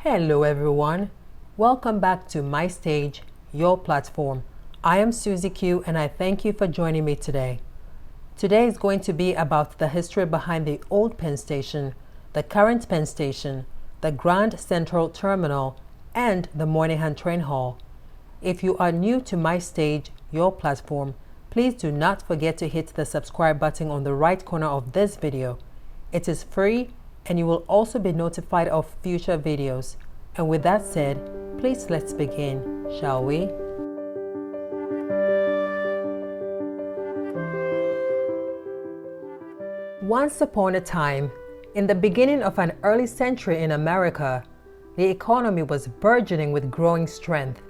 Hello everyone, welcome back to My Stage, Your Platform. I am Susie Q and I thank you for joining me today. Today is going to be about the history behind the Old Penn Station, the current Penn Station, the Grand Central Terminal, and the Moynihan Trainhall. If you are new to My Stage, Your Platform, please do not forget to hit the subscribe button on the right corner of this video. It is free and you will also be notified of future videos. And with that said, please let's begin, shall we? Once upon a time, in the beginning of an early century in America, the economy was burgeoning with growing strength.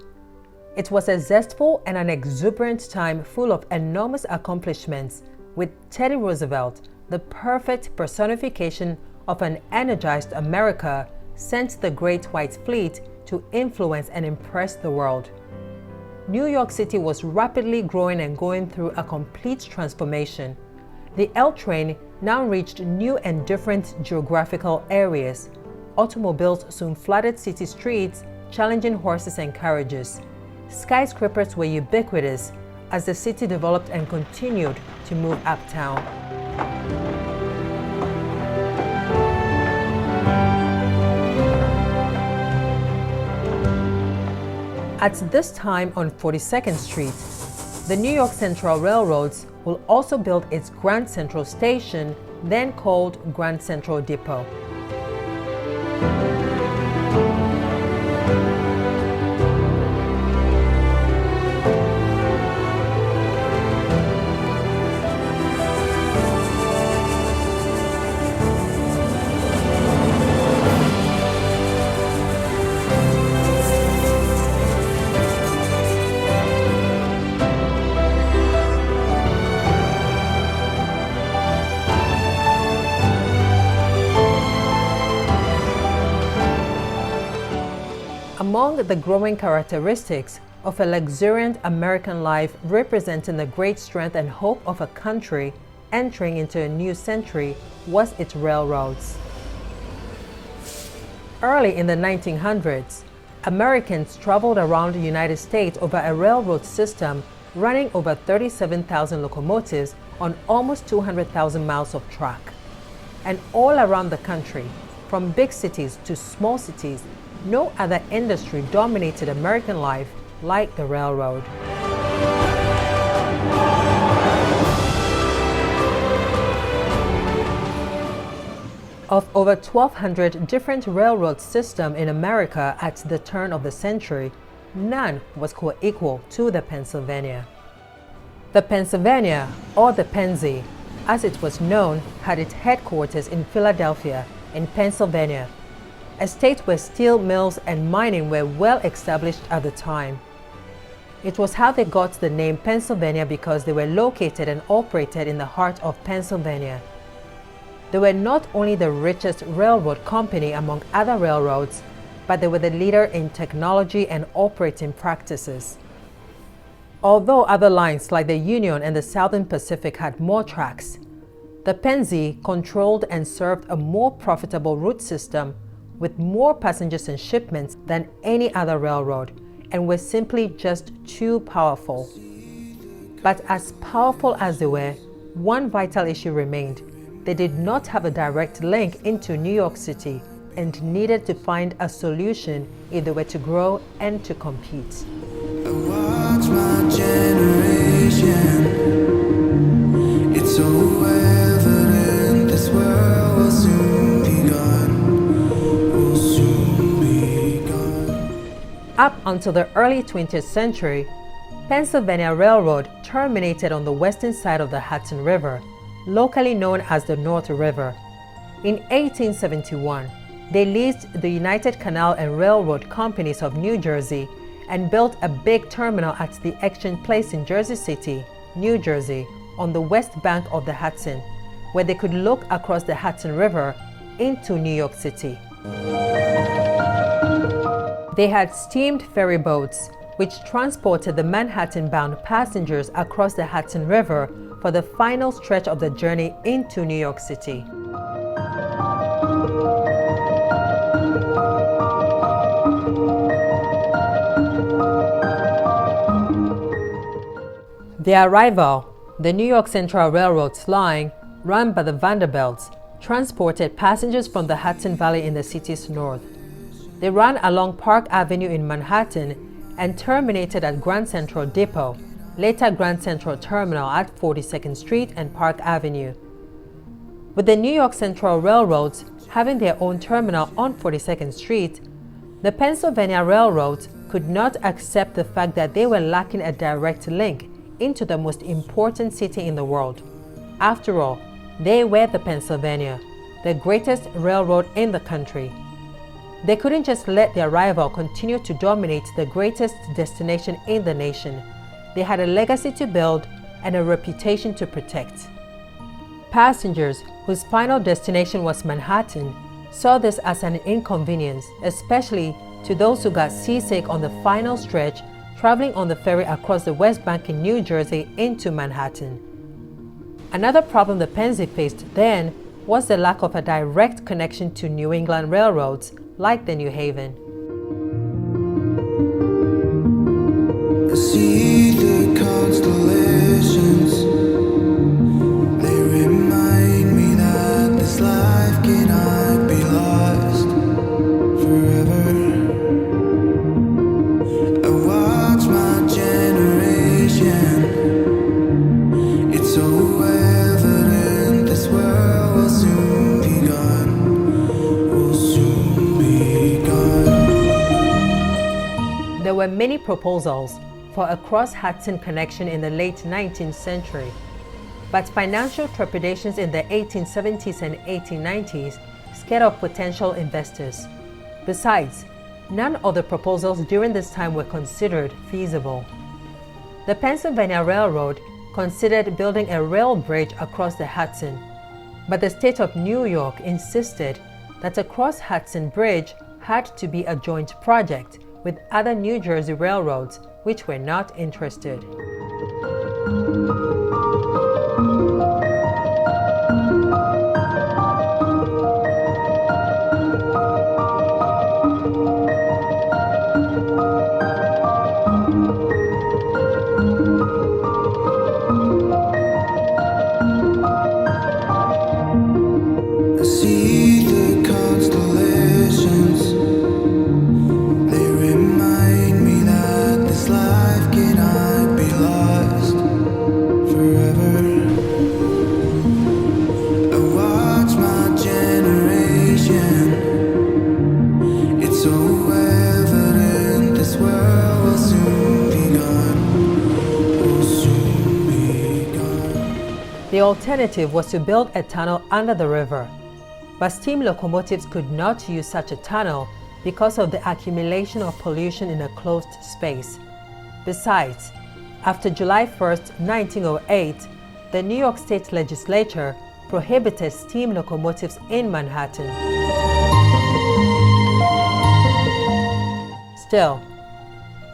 It was a zestful and an exuberant time full of enormous accomplishments, with Teddy Roosevelt, the perfect personification of an energized America, sent the Great White Fleet to influence and impress the world. New York City was rapidly growing and going through a complete transformation. The L train now reached new and different geographical areas. Automobiles soon flooded city streets, challenging horses and carriages. Skyscrapers were ubiquitous as the city developed and continued to move uptown. At this time on 42nd Street, the New York Central Railroads will also build its Grand Central Station, then called Grand Central Depot. Among the growing characteristics of a luxuriant American life representing the great strength and hope of a country entering into a new century was its railroads. Early in the 1900s, Americans traveled around the United States over a railroad system running over 37,000 locomotives on almost 200,000 miles of track. And all around the country, from big cities to small cities, no other industry dominated American life like the railroad. Of over 1,200 different railroad systems in America at the turn of the century, none was co-equal to the Pennsylvania. The Pennsylvania, or the Pennsy, as it was known, had its headquarters in Philadelphia, in Pennsylvania, a state where steel mills and mining were well established at the time. It was how they got the name Pennsylvania because they were located and operated in the heart of Pennsylvania. They were not only the richest railroad company among other railroads, but they were the leader in technology and operating practices. Although other lines like the Union and the Southern Pacific had more tracks, the Pennsy controlled and served a more profitable route system with more passengers and shipments than any other railroad, and were simply just too powerful. But as powerful as they were, one vital issue remained. They did not have a direct link into New York City and needed to find a solution if they were to grow and to compete. I watch my generation. It's so evident this world will soon be gone. Up until the early 20th century, Pennsylvania Railroad terminated on the western side of the Hudson River, locally known as the North River. In 1871, they leased the United Canal and Railroad Companies of New Jersey and built a big terminal at the Exchange Place in Jersey City, New Jersey, on the west bank of the Hudson, where they could look across the Hudson River into New York City. They had steamed ferry boats, which transported the Manhattan-bound passengers across the Hudson River for the final stretch of the journey into New York City. Their rival, the New York Central Railroad's line, run by the Vanderbilts, transported passengers from the Hudson Valley in the city's north. They ran along Park Avenue in Manhattan and terminated at Grand Central Depot, later Grand Central Terminal at 42nd Street and Park Avenue. With the New York Central Railroads having their own terminal on 42nd Street, the Pennsylvania Railroads could not accept the fact that they were lacking a direct link into the most important city in the world. After all, they were the Pennsylvania, the greatest railroad in the country. They couldn't just let their rival continue to dominate the greatest destination in the nation. They had a legacy to build and a reputation to protect. Passengers whose final destination was Manhattan saw this as an inconvenience, especially to those who got seasick on the final stretch traveling on the ferry across the West Bank in New Jersey into Manhattan. Another problem the Pennsy faced then was the lack of a direct connection to New England railroads like the New Haven. I see the constellations. They remind me that this life cannot be lost forever. I watch my generation. It's so evident this world will soon be gone. Will soon be gone. There were many proposals for a cross-Hudson connection in the late 19th century, but financial trepidations in the 1870s and 1890s scared off potential investors. Besides, none of the proposals during this time were considered feasible. The Pennsylvania Railroad considered building a rail bridge across the Hudson, but the state of New York insisted that a cross-Hudson bridge had to be a joint project with other New Jersey railroads, which were not interested. I see the constellations. They remind me that this life cannot be lost forever. I watch my generation. It's so evident this world will soon be gone. Will soon be gone. The alternative was to build a tunnel under the river, but steam locomotives could not use such a tunnel because of the accumulation of pollution in a closed space. Besides, after July 1, 1908, the New York State Legislature prohibited steam locomotives in Manhattan. Still,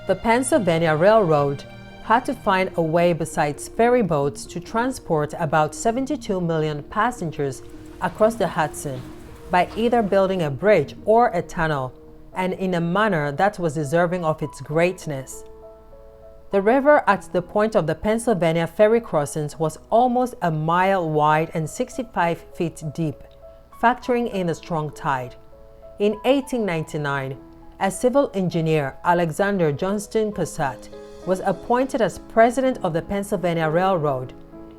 the Pennsylvania Railroad had to find a way besides ferry boats to transport about 72 million passengers across the Hudson by either building a bridge or a tunnel, and in a manner that was deserving of its greatness. The river at the point of the Pennsylvania ferry crossings was almost a mile wide and 65 feet deep, factoring in the strong tide. In 1899, a civil engineer, Alexander Johnstoncassatt, was appointed as president of the Pennsylvania Railroad.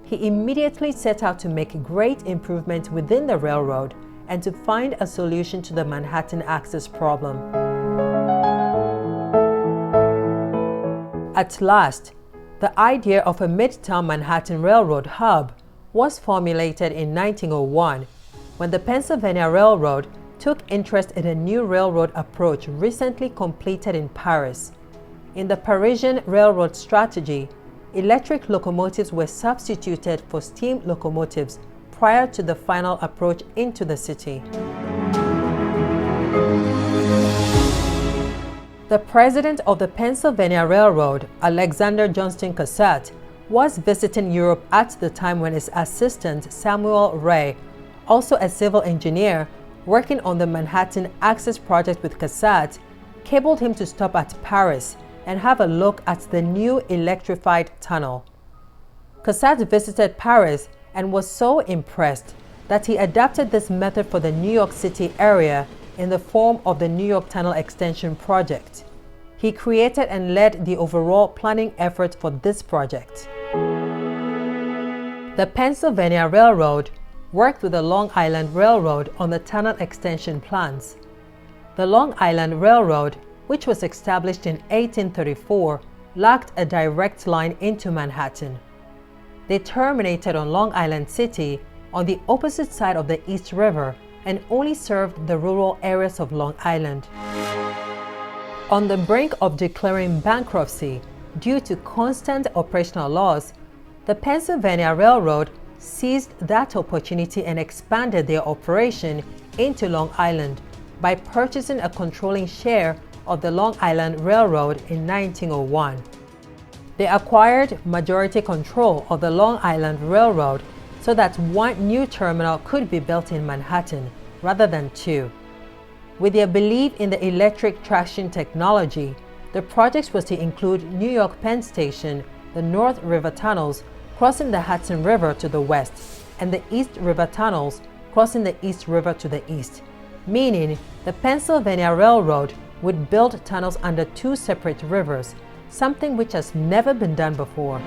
He immediately set out to make great improvements within the railroad and to find a solution to the Manhattan access problem. At last, the idea of a Midtown Manhattan Railroad hub was formulated in 1901 when the Pennsylvania Railroad took interest in a new railroad approach recently completed in Paris. In the Parisian railroad strategy, electric locomotives were substituted for steam locomotives prior to the final approach into the city. The president of the Pennsylvania Railroad, Alexander Johnstoncassatt, was visiting Europe at the time when his assistant, Samuel Ray, also a civil engineer working on the Manhattan Access Project with Cassatt, cabled him to stop at Paris and have a look at the new electrified tunnel. Cassatt visited Paris and was so impressed that he adapted this method for the New York City area in the form of the New York Tunnel Extension project. He created and led the overall planning effort for this project. The Pennsylvania Railroad worked with the Long Island Railroad on the tunnel extension plans. The Long Island Railroad, which was established in 1834, lacked a direct line into Manhattan. They terminated on Long Island City on the opposite side of the East River and only served the rural areas of Long Island. On the brink of declaring bankruptcy due to constant operational loss, the Pennsylvania Railroad seized that opportunity and expanded their operation into Long Island by purchasing a controlling share of the Long Island Railroad in 1901. They acquired majority control of the Long Island Railroad so that one new terminal could be built in Manhattan rather than two. With their belief in the electric traction technology, the project was to include New York Penn Station, the North River tunnels crossing the Hudson River to the west, and the East River tunnels crossing the East River to the east, meaning the Pennsylvania Railroad would build tunnels under two separate rivers, something which has never been done before.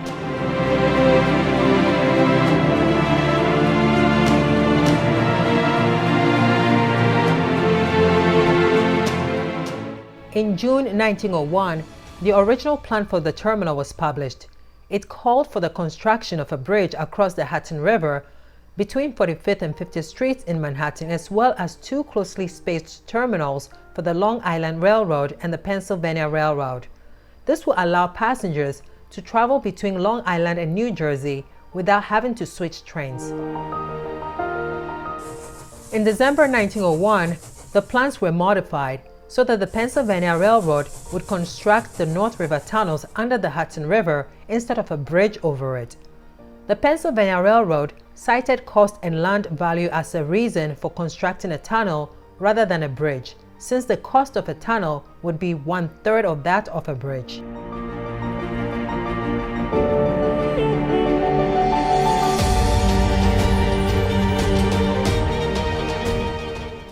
In June 1901, the original plan for the terminal was published. It called for the construction of a bridge across the Hudson River between 45th and 50th Streets in Manhattan, as well as two closely spaced terminals for the Long Island Railroad and the Pennsylvania Railroad. This will allow passengers to travel between Long Island and New Jersey without having to switch trains. In December 1901, the plans were modified so that the Pennsylvania Railroad would construct the North River tunnels under the Hudson River instead of a bridge over it. The Pennsylvania Railroad cited cost and land value as a reason for constructing a tunnel rather than a bridge, since the cost of a tunnel would be 1/3 of that of a bridge.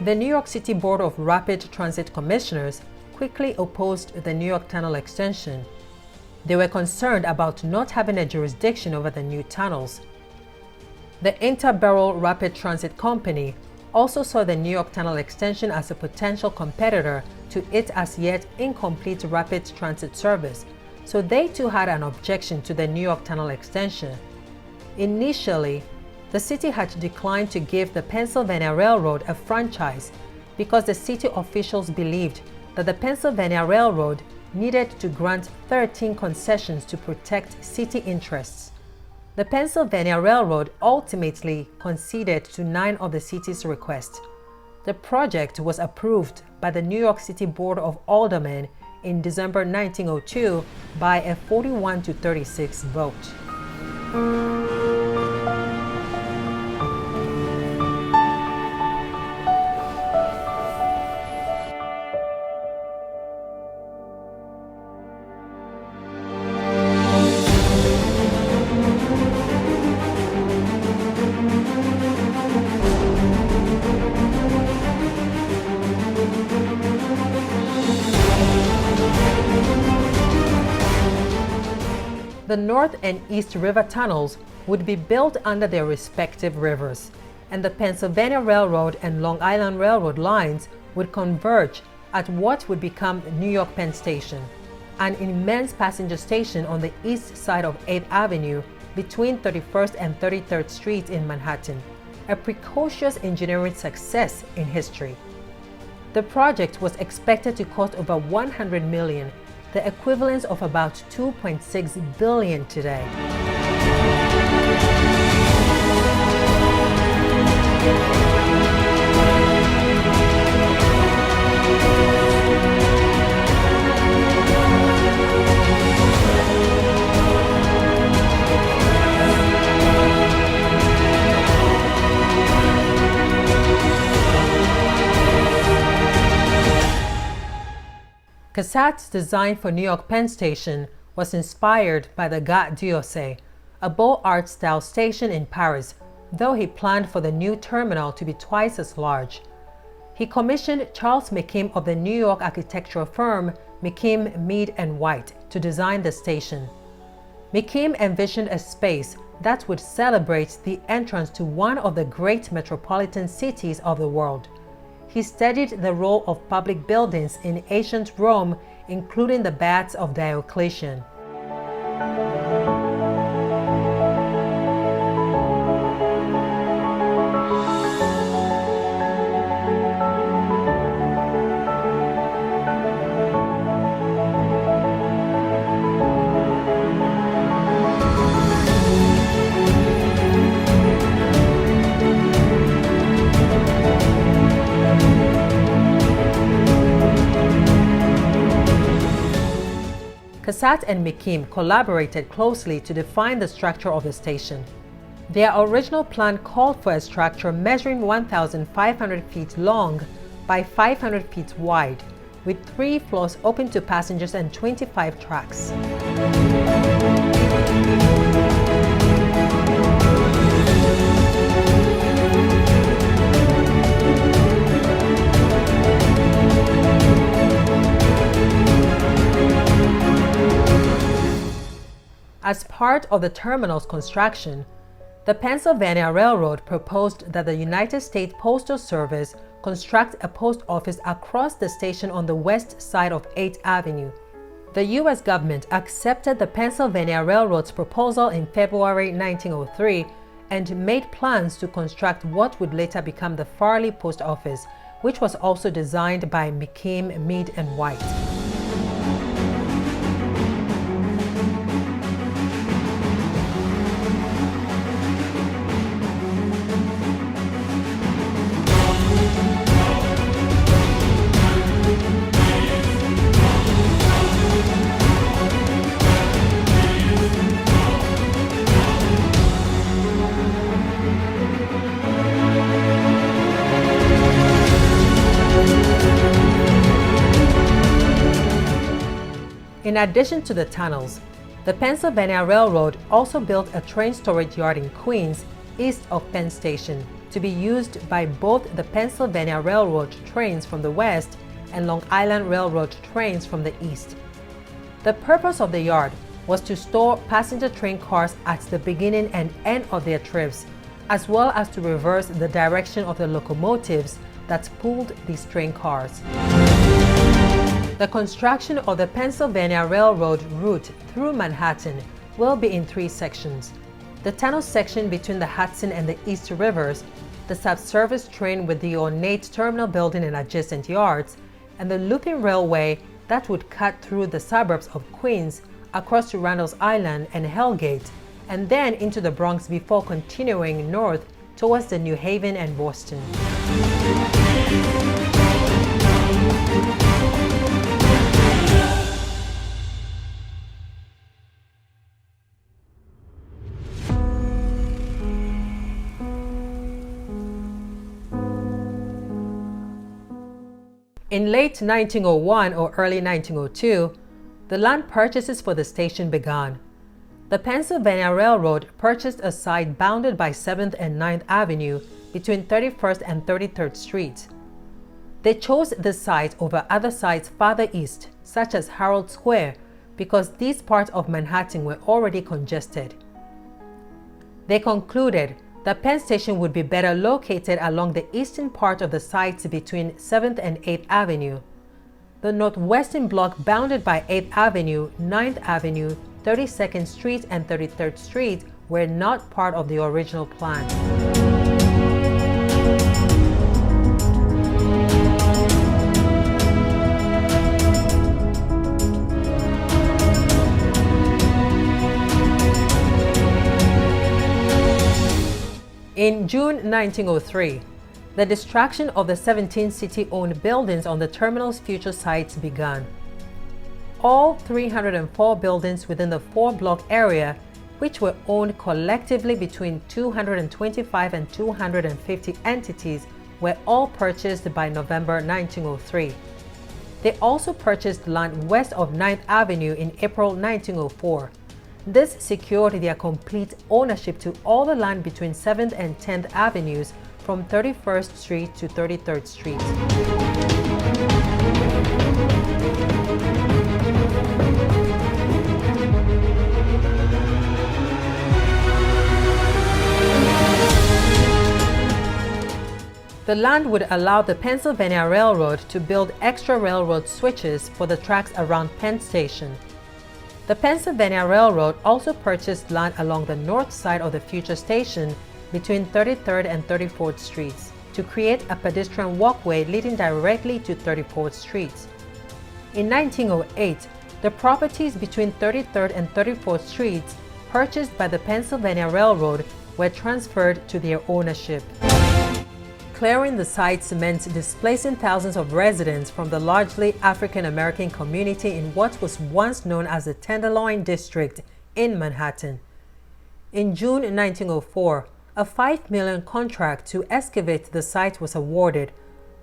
The New York City Board of Rapid Transit Commissioners quickly opposed the New York Tunnel extension. They were concerned about not having a jurisdiction over the new tunnels. The Interborough Rapid Transit Company also saw the New York Tunnel extension as a potential competitor to its as yet incomplete rapid transit service, so they too had an objection to the New York Tunnel extension. Initially, the city had declined to give the Pennsylvania Railroad a franchise because the city officials believed that the Pennsylvania Railroad needed to grant 13 concessions to protect city interests. The Pennsylvania Railroad ultimately conceded to 9 of the city's requests. The project was approved by the New York City Board of Aldermen in December 1902 by a 41-36 vote. The North and East River tunnels would be built under their respective rivers, and the Pennsylvania Railroad and Long Island Railroad lines would converge at what would become New York Penn Station, an immense passenger station on the east side of 8th Avenue between 31st and 33rd Streets in Manhattan, a precocious engineering success in history. The project was expected to cost over $100 million, the equivalent of about $2.6 billion today. Cassatt's design for New York Penn Station was inspired by the Gare d'Orsay, a Beaux Arts style station in Paris, though he planned for the new terminal to be twice as large. He commissioned Charles McKim of the New York architectural firm McKim, Mead & White to design the station. McKim envisioned a space that would celebrate the entrance to one of the great metropolitan cities of the world. He studied the role of public buildings in ancient Rome, including the baths of Diocletian. Cassatt and McKim collaborated closely to define the structure of the station. Their original plan called for a structure measuring 1,500 feet long by 500 feet wide, with 3 floors open to passengers and 25 tracks. As part of the terminal's construction, the Pennsylvania Railroad proposed that the United States Postal Service construct a post office across the station on the west side of 8th Avenue. The U.S. government accepted the Pennsylvania Railroad's proposal in February 1903 and made plans to construct what would later become the Farley Post Office, which was also designed by McKim, Mead & White. In addition to the tunnels, the Pennsylvania Railroad also built a train storage yard in Queens, east of Penn Station, to be used by both the Pennsylvania Railroad trains from the west and Long Island Railroad trains from the east. The purpose of the yard was to store passenger train cars at the beginning and end of their trips, as well as to reverse the direction of the locomotives that pulled these train cars. The construction of the Pennsylvania Railroad route through Manhattan will be in 3 sections: the tunnel section between the Hudson and the East Rivers, the subsurface train with the ornate terminal building and adjacent yards, and the looping railway that would cut through the suburbs of Queens across to Randall's Island and Hellgate, and then into the Bronx before continuing north towards the New Haven and Boston. In late 1901 or early 1902, the land purchases for the station began. The Pennsylvania Railroad purchased a site bounded by 7th and 9th Avenue between 31st and 33rd Streets. They chose this site over other sites farther east, such as Herald Square, because these parts of Manhattan were already congested. They concluded that Penn Station would be better located along the eastern part of the site between 7th and 8th Avenue. The northwestern block bounded by 8th Avenue, 9th Avenue, 32nd Street, and 33rd Street were not part of the original plan. In June 1903, the destruction of the 17 city-owned buildings on the terminal's future sites began. All 304 buildings within the 4-block area, which were owned collectively between 225 and 250 entities, were all purchased by November 1903. They also purchased land west of 9th Avenue in April 1904. This secured their complete ownership to all the land between 7th and 10th Avenues from 31st Street to 33rd Street. The land would allow the Pennsylvania Railroad to build extra railroad switches for the tracks around Penn Station. The Pennsylvania Railroad also purchased land along the north side of the future station between 33rd and 34th Streets to create a pedestrian walkway leading directly to 34th Street. In 1908, the properties between 33rd and 34th Streets purchased by the Pennsylvania Railroad were transferred to their ownership. Clearing the sites meant displacing thousands of residents from the largely African-American community in what was once known as the Tenderloin District in Manhattan. In June 1904, a $5 million contract to excavate the site was awarded,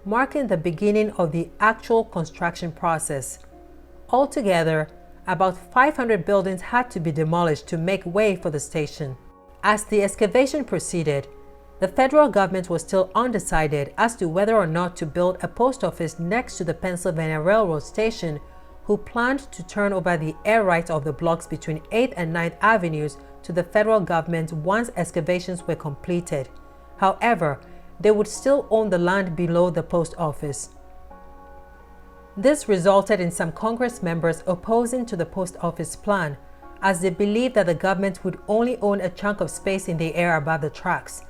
marking the beginning of the actual construction process. Altogether, about 500 buildings had to be demolished to make way for the station. As the excavation proceeded, the federal government was still undecided as to whether or not to build a post office next to the Pennsylvania Railroad station, who planned to turn over the air rights of the blocks between 8th and 9th Avenues to the federal government once excavations were completed. However, they would still own the land below the post office. This resulted in some Congress members opposing to the post office plan, as they believed that the government would only own a chunk of space in the air above the tracks.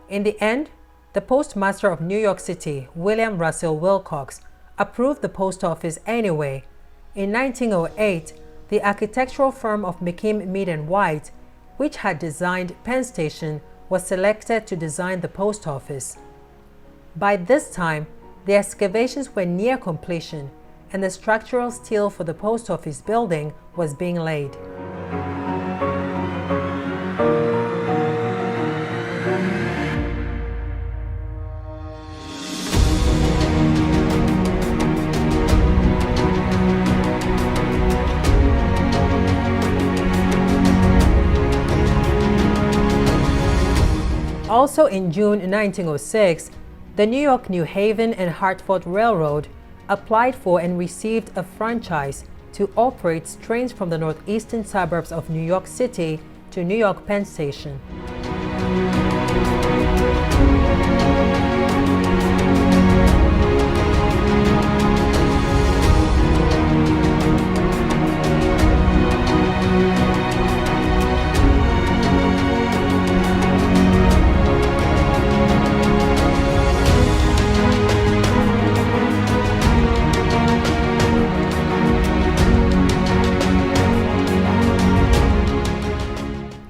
In the end, the postmaster of New York City, William Russell Wilcox, approved the post office anyway. In 1908, the architectural firm of McKim, Mead & White, which had designed Penn Station, was selected to design the post office. By this time, the excavations were near completion, and the structural steel for the post office building was being laid. Also in June 1906, the New York, New Haven, and Hartford Railroad applied for and received a franchise to operate trains from the northeastern suburbs of New York City to New York Penn Station.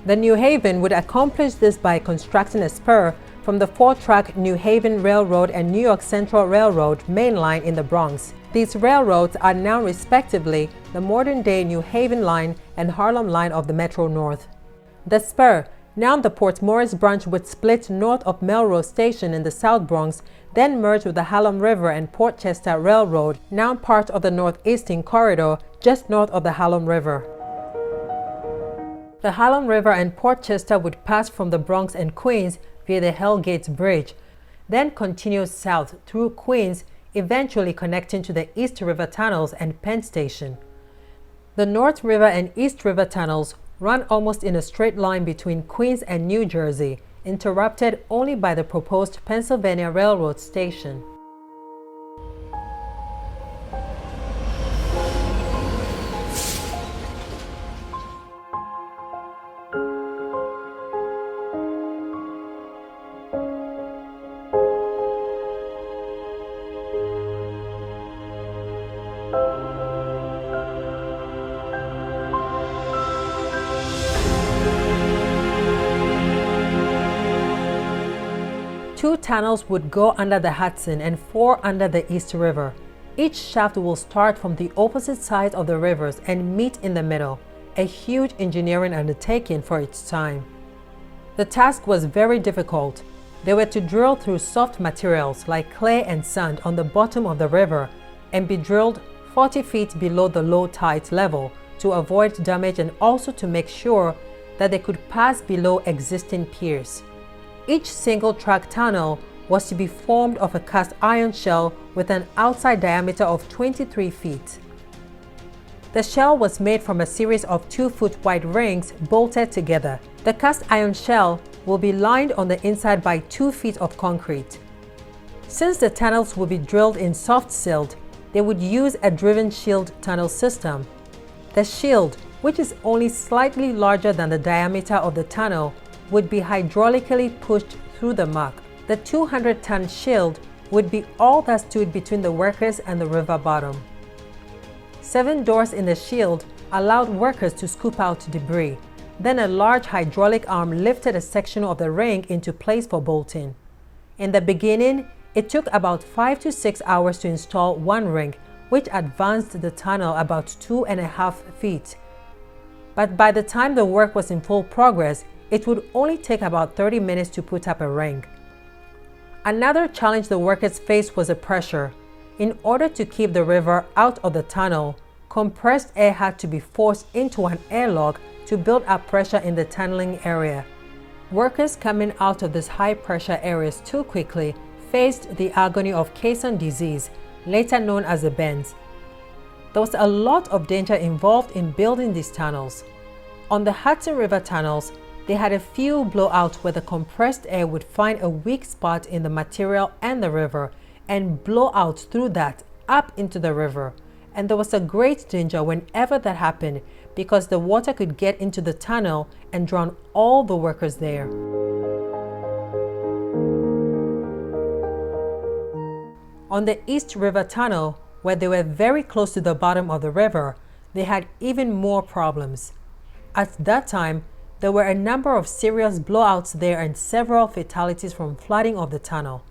The New Haven would accomplish this by constructing a spur from the 4-track New Haven Railroad and New York Central Railroad main line in the Bronx. These railroads are now respectively the modern-day New Haven Line and Harlem Line of the Metro-North. The spur, now the Port Morris branch, would split north of Melrose Station in the South Bronx, then merge with the Harlem River and Portchester Railroad, now part of the Northeastern Corridor, just north of the Harlem River. The Harlem River and Portchester would pass from the Bronx and Queens via the Hell Gate Bridge, then continue south through Queens, eventually connecting to the East River Tunnels and Penn Station. The North River and East River Tunnels run almost in a straight line between Queens and New Jersey, interrupted only by the proposed Pennsylvania Railroad Station. 2 tunnels would go under the Hudson and 4 under the East River. Each shaft will start from the opposite sides of the rivers and meet in the middle, a huge engineering undertaking for its time. The task was very difficult. They were to drill through soft materials like clay and sand on the bottom of the river and be drilled 40 feet below the low tide level to avoid damage and also to make sure that they could pass below existing piers. Each single track tunnel was to be formed of a cast iron shell with an outside diameter of 23 feet. The shell was made from a series of 2-foot wide rings bolted together. The cast iron shell will be lined on the inside by 2 feet of concrete. Since the tunnels will be drilled in soft silt, they would use a driven shield tunnel system. The shield, which is only slightly larger than the diameter of the tunnel, would be hydraulically pushed through the muck. The 200-ton shield would be all that stood between the workers and the river bottom. 7 doors in the shield allowed workers to scoop out debris. Then a large hydraulic arm lifted a section of the ring into place for bolting. In the beginning, it took about 5 to 6 hours to install one ring, which advanced the tunnel about 2.5 feet. But by the time the work was in full progress, it would only take about 30 minutes to put up a ring. Another challenge the workers faced was the pressure. In order to keep the river out of the tunnel, compressed air had to be forced into an airlock to build up pressure in the tunneling area. Workers coming out of these high-pressure areas too quickly faced the agony of caisson disease, later known as the bends. There was a lot of danger involved in building these tunnels. On the Hudson River tunnels, they had a few blowouts where the compressed air would find a weak spot in the material and the river and blow out through that up into the river. And there was a great danger whenever that happened because the water could get into the tunnel and drown all the workers there. On the East River Tunnel, where they were very close to the bottom of the river, they had even more problems. At that time, there were a number of serious blowouts there and several fatalities from flooding of the tunnel.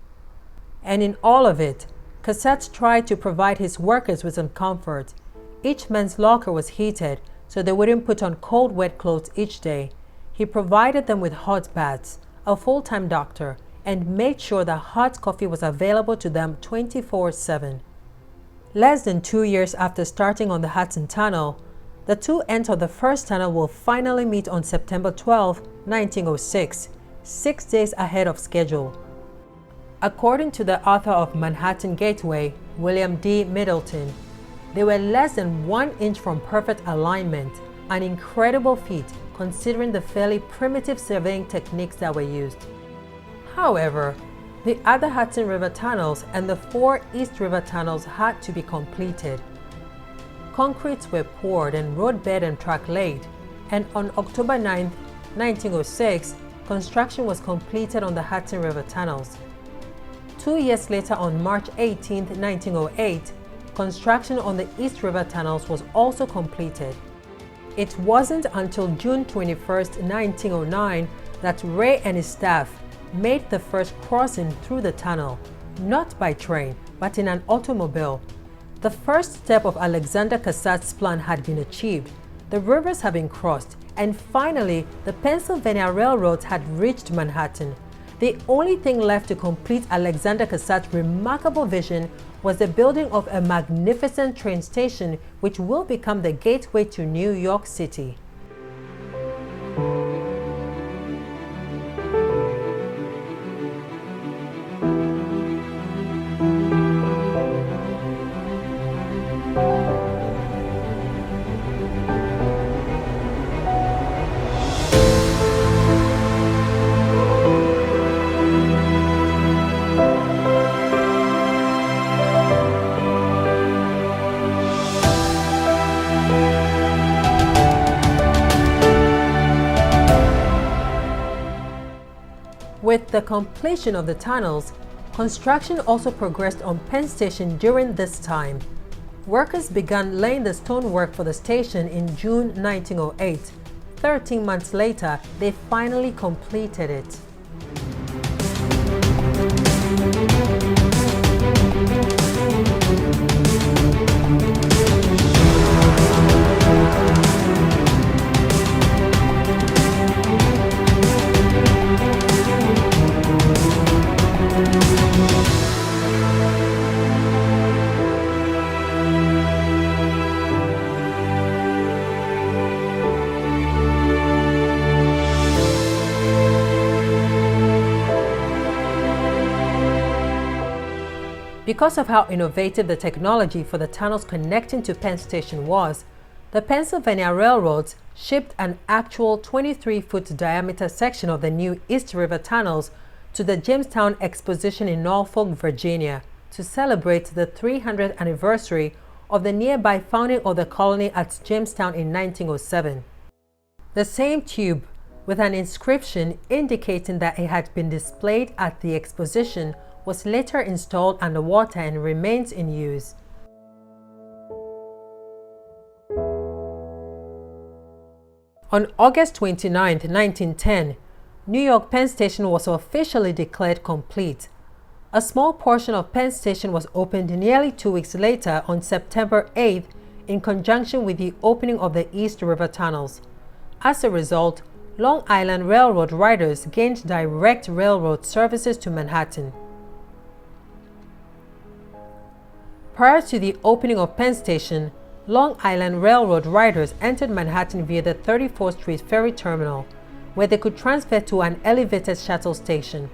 And in all of it, Cassatt tried to provide his workers with some comfort. Each man's locker was heated, so they wouldn't put on cold, wet clothes each day. He provided them with hot baths, a full-time doctor, and made sure that hot coffee was available to them 24/7. Less than 2 years after starting on the Hudson Tunnel, the two ends of the first tunnel will finally meet on September 12, 1906, 6 days ahead of schedule. According to the author of Manhattan Gateway, William D. Middleton, they were less than 1 inch from perfect alignment, an incredible feat considering the fairly primitive surveying techniques that were used. However, the other Hudson River tunnels and the 4 East River tunnels had to be completed. Concretes were poured and roadbed and track laid, and on October 9, 1906, construction was completed on the Hudson River tunnels. 2 years later, on March 18, 1908, construction on the East River tunnels was also completed. It wasn't until June 21, 1909, that Ray and his staff made the first crossing through the tunnel, not by train, but in an automobile. The first step of Alexander Cassatt's plan had been achieved. The rivers had been crossed, and finally, the Pennsylvania railroads had reached Manhattan. The only thing left to complete Alexander Cassatt's remarkable vision was the building of a magnificent train station which will become the gateway to New York City. With the completion of the tunnels, construction also progressed on Penn Station during this time. Workers began laying the stonework for the station in June 1908. 13 months later, they finally completed it. Because of how innovative the technology for the tunnels connecting to Penn Station was, the Pennsylvania Railroads shipped an actual 23-foot diameter section of the new East River tunnels to the Jamestown Exposition in Norfolk, Virginia, to celebrate the 300th anniversary of the nearby founding of the colony at Jamestown in 1907. The same tube, with an inscription indicating that it had been displayed at the exposition, was later installed underwater and remains in use. On August 29, 1910, New York Penn Station was officially declared complete. A small portion of Penn Station was opened nearly 2 weeks later on September 8th in conjunction with the opening of the East River tunnels. As a result, Long Island Railroad riders gained direct railroad services to Manhattan. Prior to the opening of Penn Station, Long Island Railroad riders entered Manhattan via the 34th Street Ferry Terminal, where they could transfer to an elevated shuttle station.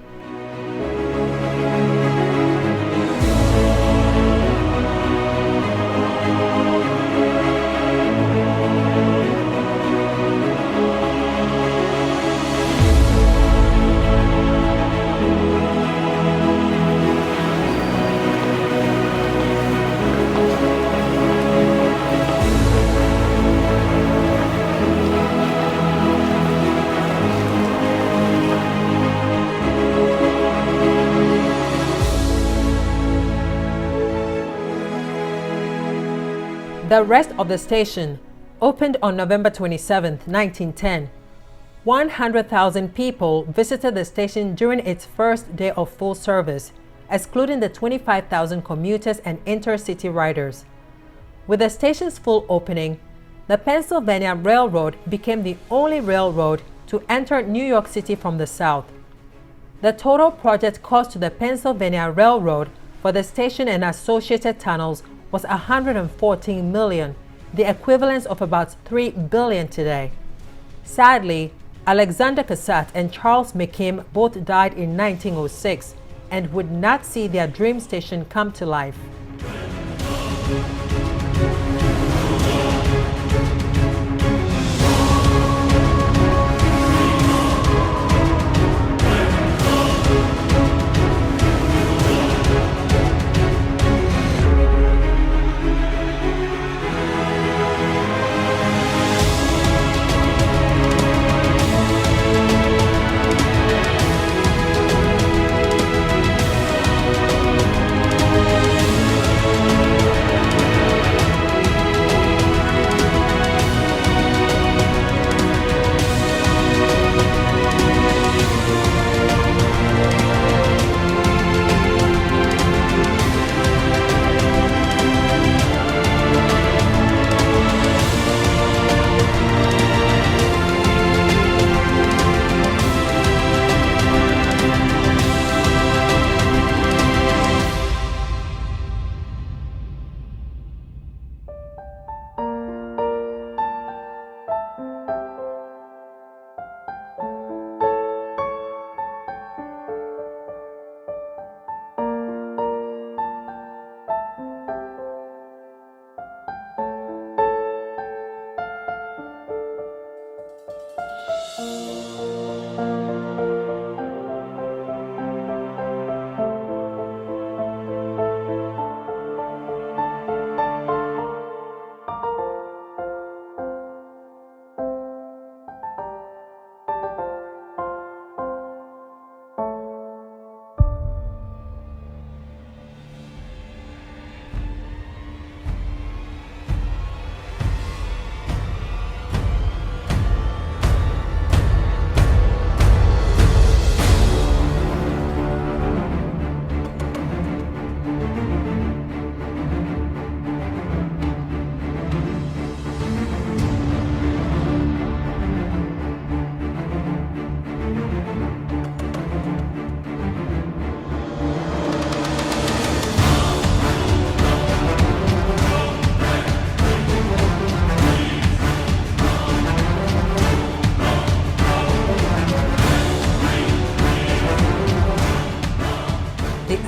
The rest of the station opened on November 27, 1910. 100,000 people visited the station during its first day of full service, excluding the 25,000 commuters and intercity riders. With the station's full opening, the Pennsylvania Railroad became the only railroad to enter New York City from the south. The total project cost to the Pennsylvania Railroad for the station and associated tunnels was $114 million, the equivalent of about $3 billion today. Sadly, Alexander Cassatt and Charles McKim both died in 1906 and would not see their dream station come to life.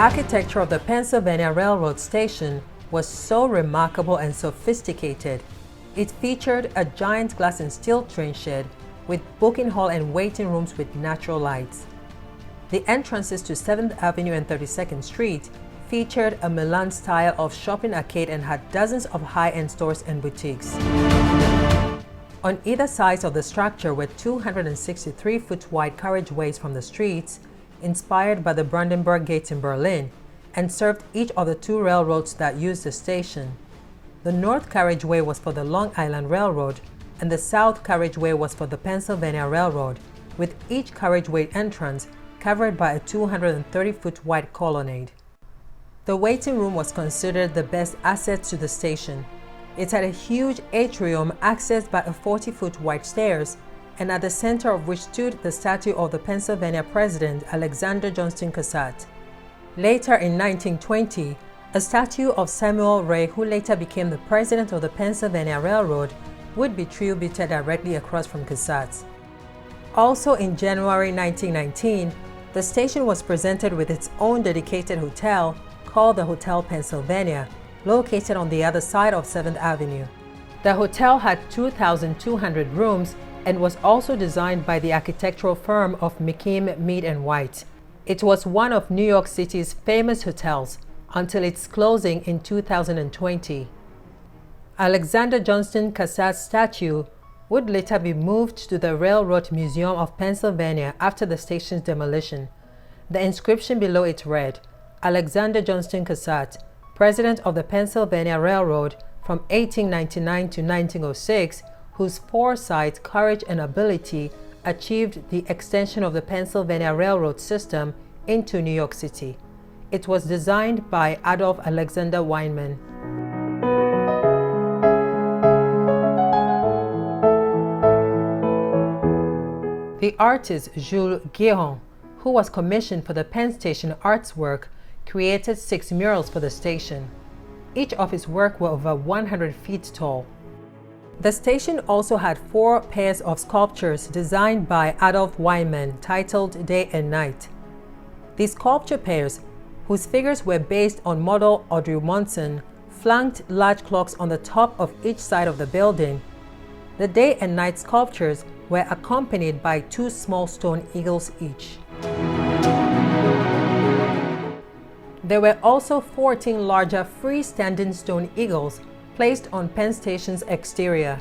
architecture of the Pennsylvania Railroad Station was so remarkable and sophisticated. It featured a giant glass and steel train shed with booking hall and waiting rooms with natural lights. The entrances to 7th Avenue and 32nd Street featured a Milan style of shopping arcade and had dozens of high-end stores and boutiques. On either side of the structure were 263-foot wide carriageways from the streets, inspired by the Brandenburg Gate in Berlin, and served each of the two railroads that used the station. The north carriageway was for the Long Island Railroad, and the south carriageway was for the Pennsylvania Railroad, with each carriageway entrance covered by a 230-foot wide colonnade. The waiting room was considered the best asset to the station. It had a huge atrium accessed by a 40-foot wide stairs, and at the center of which stood the statue of the Pennsylvania president Alexander Johnstoncassatt. Later in 1920, a statue of Samuel Ray, who later became the president of the Pennsylvania Railroad, would be tributed directly across from Cassatt. Also in January 1919, the station was presented with its own dedicated hotel called the Hotel Pennsylvania, located on the other side of 7th Avenue. The hotel had 2,200 rooms and was also designed by the architectural firm of McKim, Mead & White. It was one of New York City's famous hotels until its closing in 2020. Alexander Johnstoncassatt's statue would later be moved to the Railroad Museum of Pennsylvania after the station's demolition. The inscription below it read, "Alexander Johnstoncassatt, President of the Pennsylvania Railroad from 1899 to 1906, whose foresight, courage, and ability achieved the extension of the Pennsylvania Railroad system into New York City." It was designed by Adolph Alexander Weinman. The artist Jules Guérin, who was commissioned for the Penn Station arts work, created 6 murals for the station. Each of his work were over 100 feet tall. The station also had 4 pairs of sculptures designed by Adolph Weinman titled Day and Night. These sculpture pairs, whose figures were based on model Audrey Munson, flanked large clocks on the top of each side of the building. The Day and Night sculptures were accompanied by 2 small stone eagles each. There were also 14 larger freestanding stone eagles placed on Penn Station's exterior.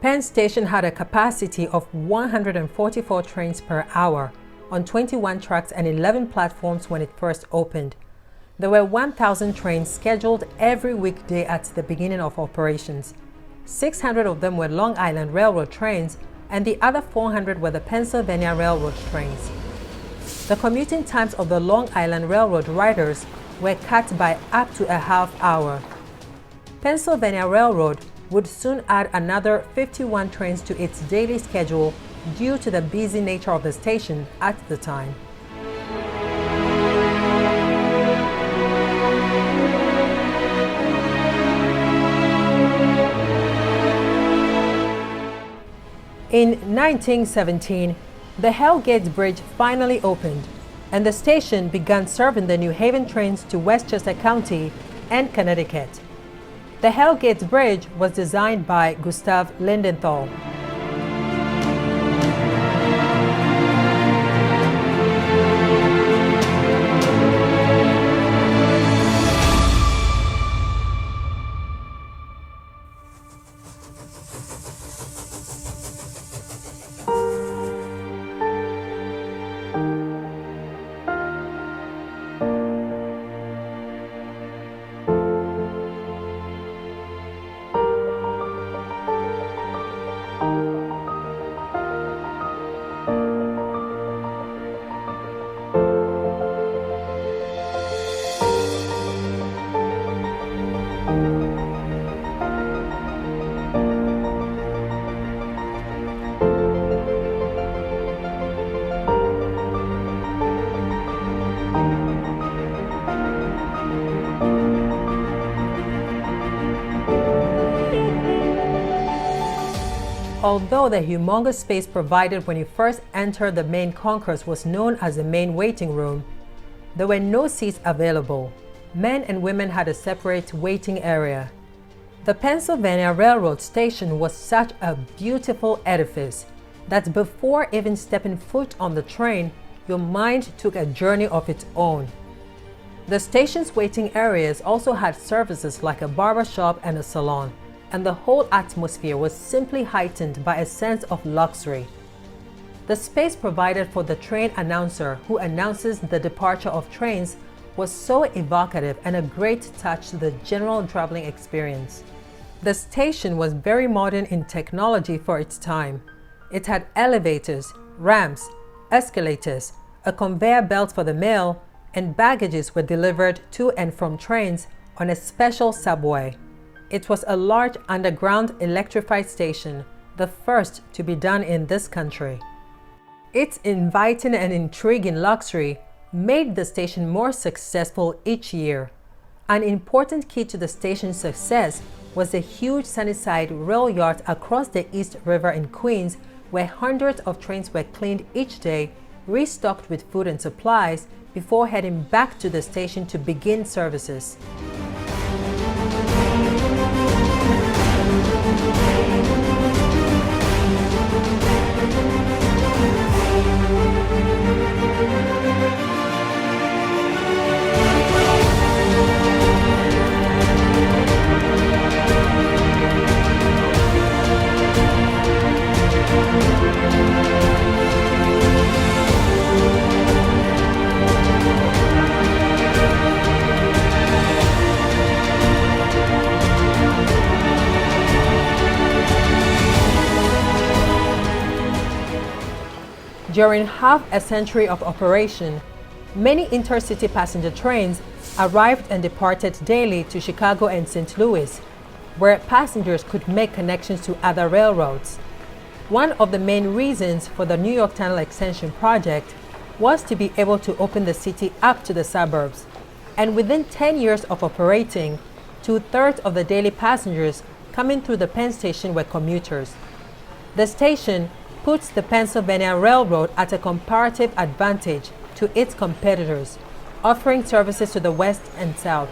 Penn Station had a capacity of 144 trains per hour on 21 tracks and 11 platforms when it first opened. There were 1,000 trains scheduled every weekday at the beginning of operations. 600 of them were Long Island Railroad trains, and the other 400 were the Pennsylvania Railroad trains. The commuting times of the Long Island Railroad riders were cut by up to a half hour. Pennsylvania Railroad would soon add another 51 trains to its daily schedule due to the busy nature of the station at the time. In 1917, the Hellgate Bridge finally opened, and the station began serving the New Haven trains to Westchester County and Connecticut. The Hellgate Bridge was designed by Gustav Lindenthal. Although the humongous space provided when you first entered the main concourse was known as the main waiting room, there were no seats available. Men and women had a separate waiting area. The Pennsylvania Railroad Station was such a beautiful edifice that before even stepping foot on the train, your mind took a journey of its own. The station's waiting areas also had services like a barber shop and a salon, and the whole atmosphere was simply heightened by a sense of luxury. The space provided for the train announcer who announces the departure of trains was so evocative and a great touch to the general traveling experience. The station was very modern in technology for its time. It had elevators, ramps, escalators, a conveyor belt for the mail, and baggages were delivered to and from trains on a special subway. It was a large underground electrified station, the first to be done in this country. Its inviting and intriguing luxury made the station more successful each year. An important key to the station's success was the huge Sunnyside rail yard across the East River in Queens, where hundreds of trains were cleaned each day, restocked with food and supplies, before heading back to the station to begin services. During half a century of operation, many intercity passenger trains arrived and departed daily to Chicago and St. Louis, where passengers could make connections to other railroads. One of the main reasons for the New York Tunnel Extension project was to be able to open the city up to the suburbs, and within 10 years of operating, 2/3 of the daily passengers coming through the Penn Station were commuters. The station puts the Pennsylvania Railroad at a comparative advantage to its competitors, offering services to the west and south.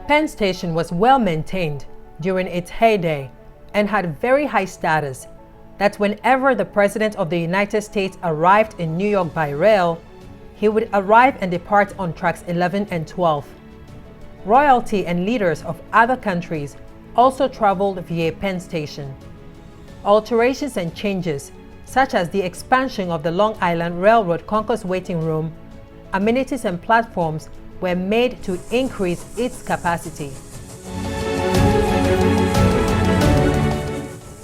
Penn Station was well maintained during its heyday and had very high status that whenever the President of the United States arrived in New York by rail, he would arrive and depart on tracks 11 and 12. Royalty and leaders of other countries also traveled via Penn Station. Alterations and changes, such as the expansion of the Long Island Railroad Concourse waiting room, amenities and platforms were made to increase its capacity.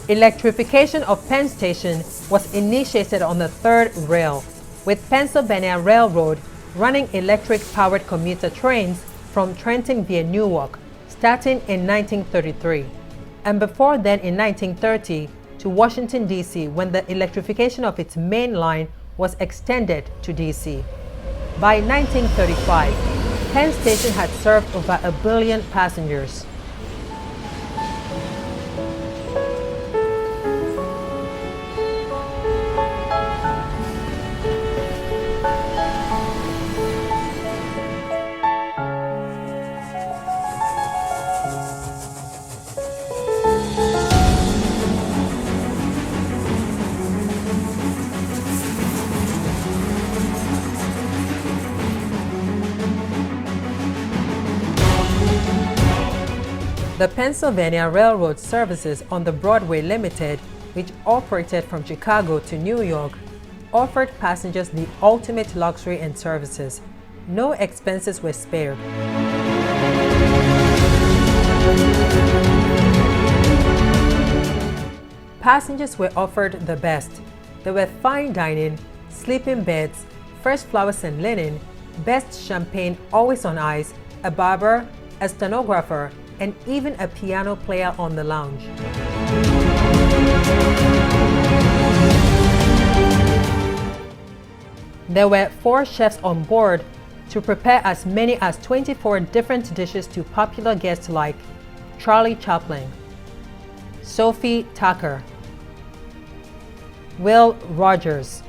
Electrification of Penn Station was initiated on the third rail, with Pennsylvania Railroad running electric-powered commuter trains from Trenton via Newark, starting in 1933, and before then in 1930 to Washington, D.C., when the electrification of its main line was extended to D.C. By 1935, Penn Station had served over 1 billion passengers. The Pennsylvania Railroad services on the Broadway Limited which operated from Chicago to New York, offered passengers the ultimate luxury and services. No expenses were spared. Passengers were offered the best. There were fine dining, sleeping beds, fresh flowers and linen, best champagne always on ice, a barber, a stenographer, and even a piano player on the lounge. There were 4 chefs on board to prepare as many as 24 different dishes to popular guests like Charlie Chaplin, Sophie Tucker, Will Rogers,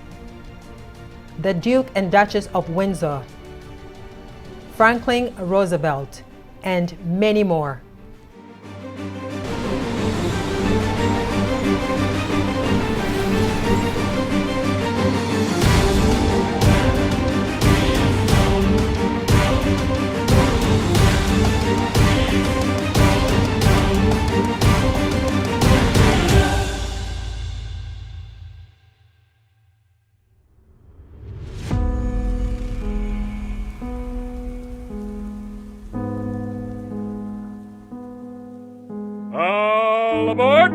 the Duke and Duchess of Windsor, Franklin Roosevelt, and many more. All aboard!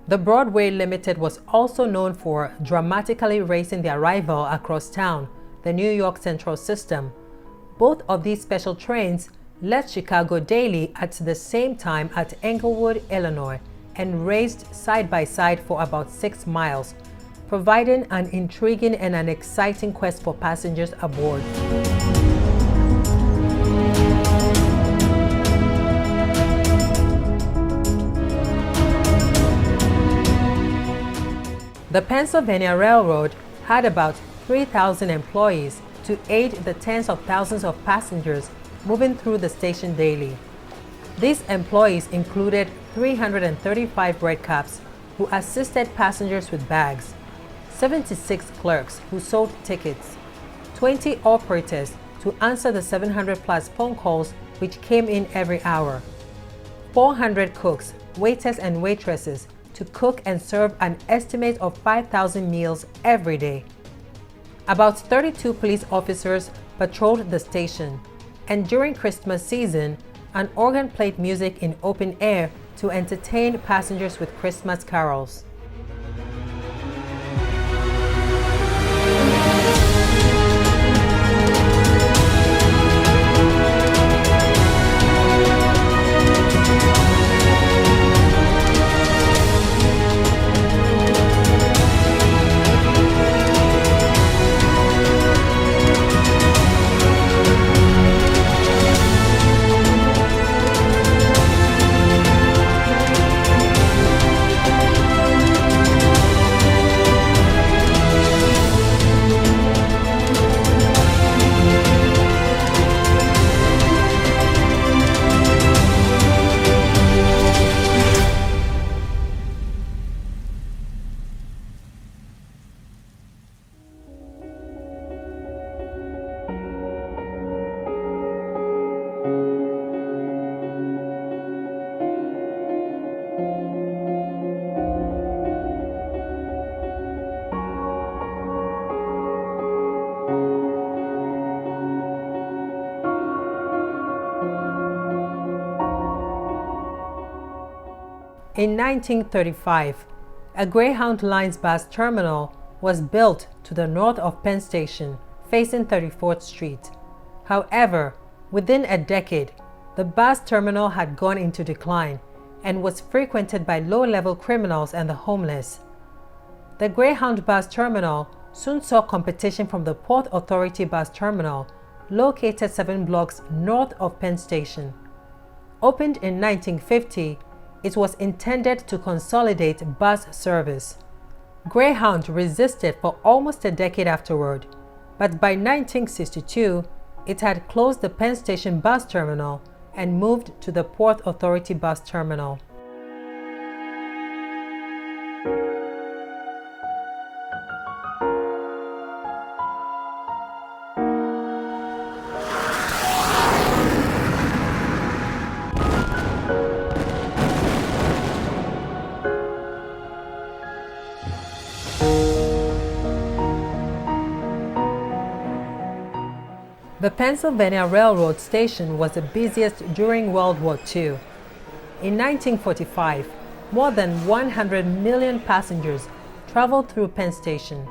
The Broadway Limited was also known for dramatically racing the arrival across town, the New York Central System. Both of these special trains left Chicago daily at the same time at Englewood, Illinois, and raced side by side for about 6 miles, providing an intriguing and an exciting quest for passengers aboard. The Pennsylvania Railroad had about 3,000 employees to aid the tens of thousands of passengers moving through the station daily. These employees included 335 redcaps who assisted passengers with bags, 76 clerks who sold tickets, 20 operators to answer the 700-plus phone calls which came in every hour, 400 cooks, waiters and waitresses to cook and serve an estimate of 5,000 meals every day. About 32 police officers patrolled the station, and during Christmas season, an organ played music in open air to entertain passengers with Christmas carols. In 1935, a Greyhound Line's bus terminal was built to the north of Penn Station, facing 34th Street. However, within a decade, the bus terminal had gone into decline and was frequented by low-level criminals and the homeless. The Greyhound bus terminal soon saw competition from the Port Authority bus terminal, located 7 blocks north of Penn Station. Opened in 1950, it was intended to consolidate bus service. Greyhound resisted for almost a decade afterward, but by 1962, it had closed the Penn Station bus terminal and moved to the Port Authority bus terminal. The Pennsylvania Railroad Station was the busiest during World War II. In 1945, more than 100 million passengers traveled through Penn Station.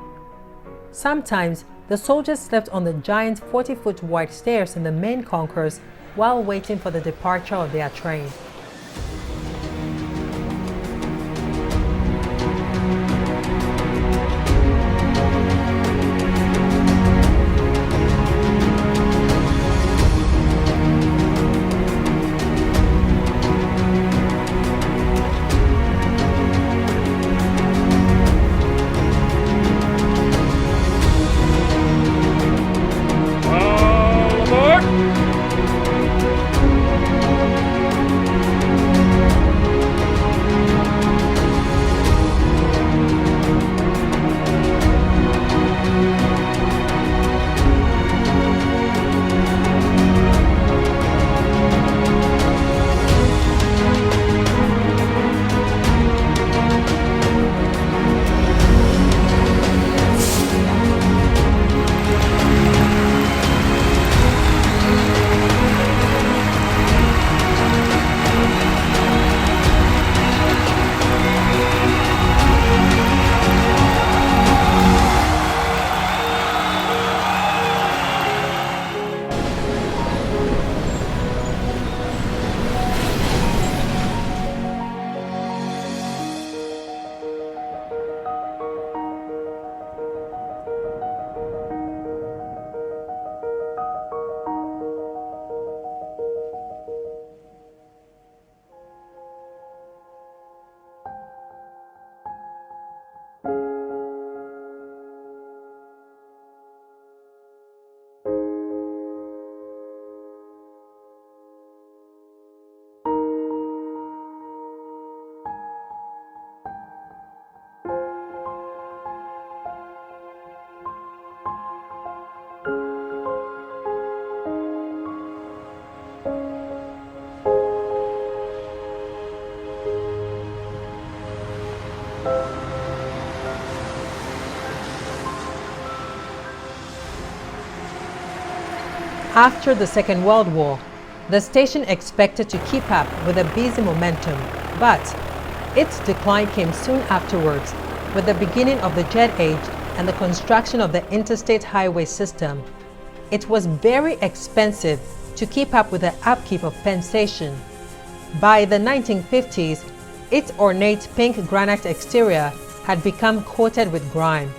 Sometimes, the soldiers slept on the giant 40-foot wide stairs in the main concourse while waiting for the departure of their train. After the Second World War, the station expected to keep up with a busy momentum, but its decline came soon afterwards with the beginning of the jet age and the construction of the interstate highway system. It was very expensive to keep up with the upkeep of Penn Station. By the 1950s, its ornate pink granite exterior had become coated with grime.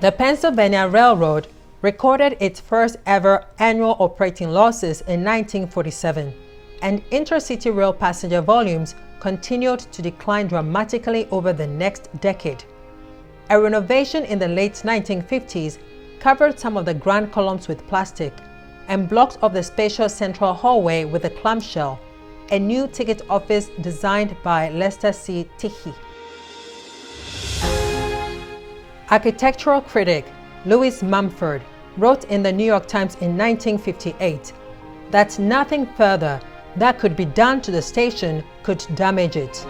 The Pennsylvania Railroad recorded its first ever annual operating losses in 1947, and intercity rail passenger volumes continued to decline dramatically over the next decade. A renovation in the late 1950s covered some of the grand columns with plastic and blocked off the spacious central hallway with a clamshell, a new ticket office designed by Lester C. Tichy. Architectural critic Louis Mumford wrote in the New York Times in 1958 that nothing further that could be done to the station could damage it.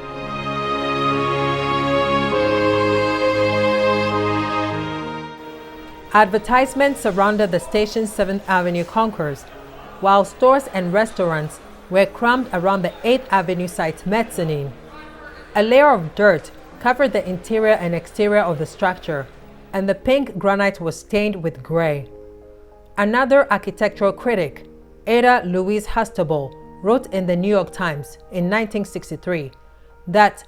Advertisements surrounded the station's 7th Avenue concourse, while stores and restaurants were crammed around the 8th Avenue site's mezzanine. A layer of dirt covered the interior and exterior of the structure, and the pink granite was stained with gray. Another architectural critic, Ada Louise Hustable, wrote in the New York Times in 1963 that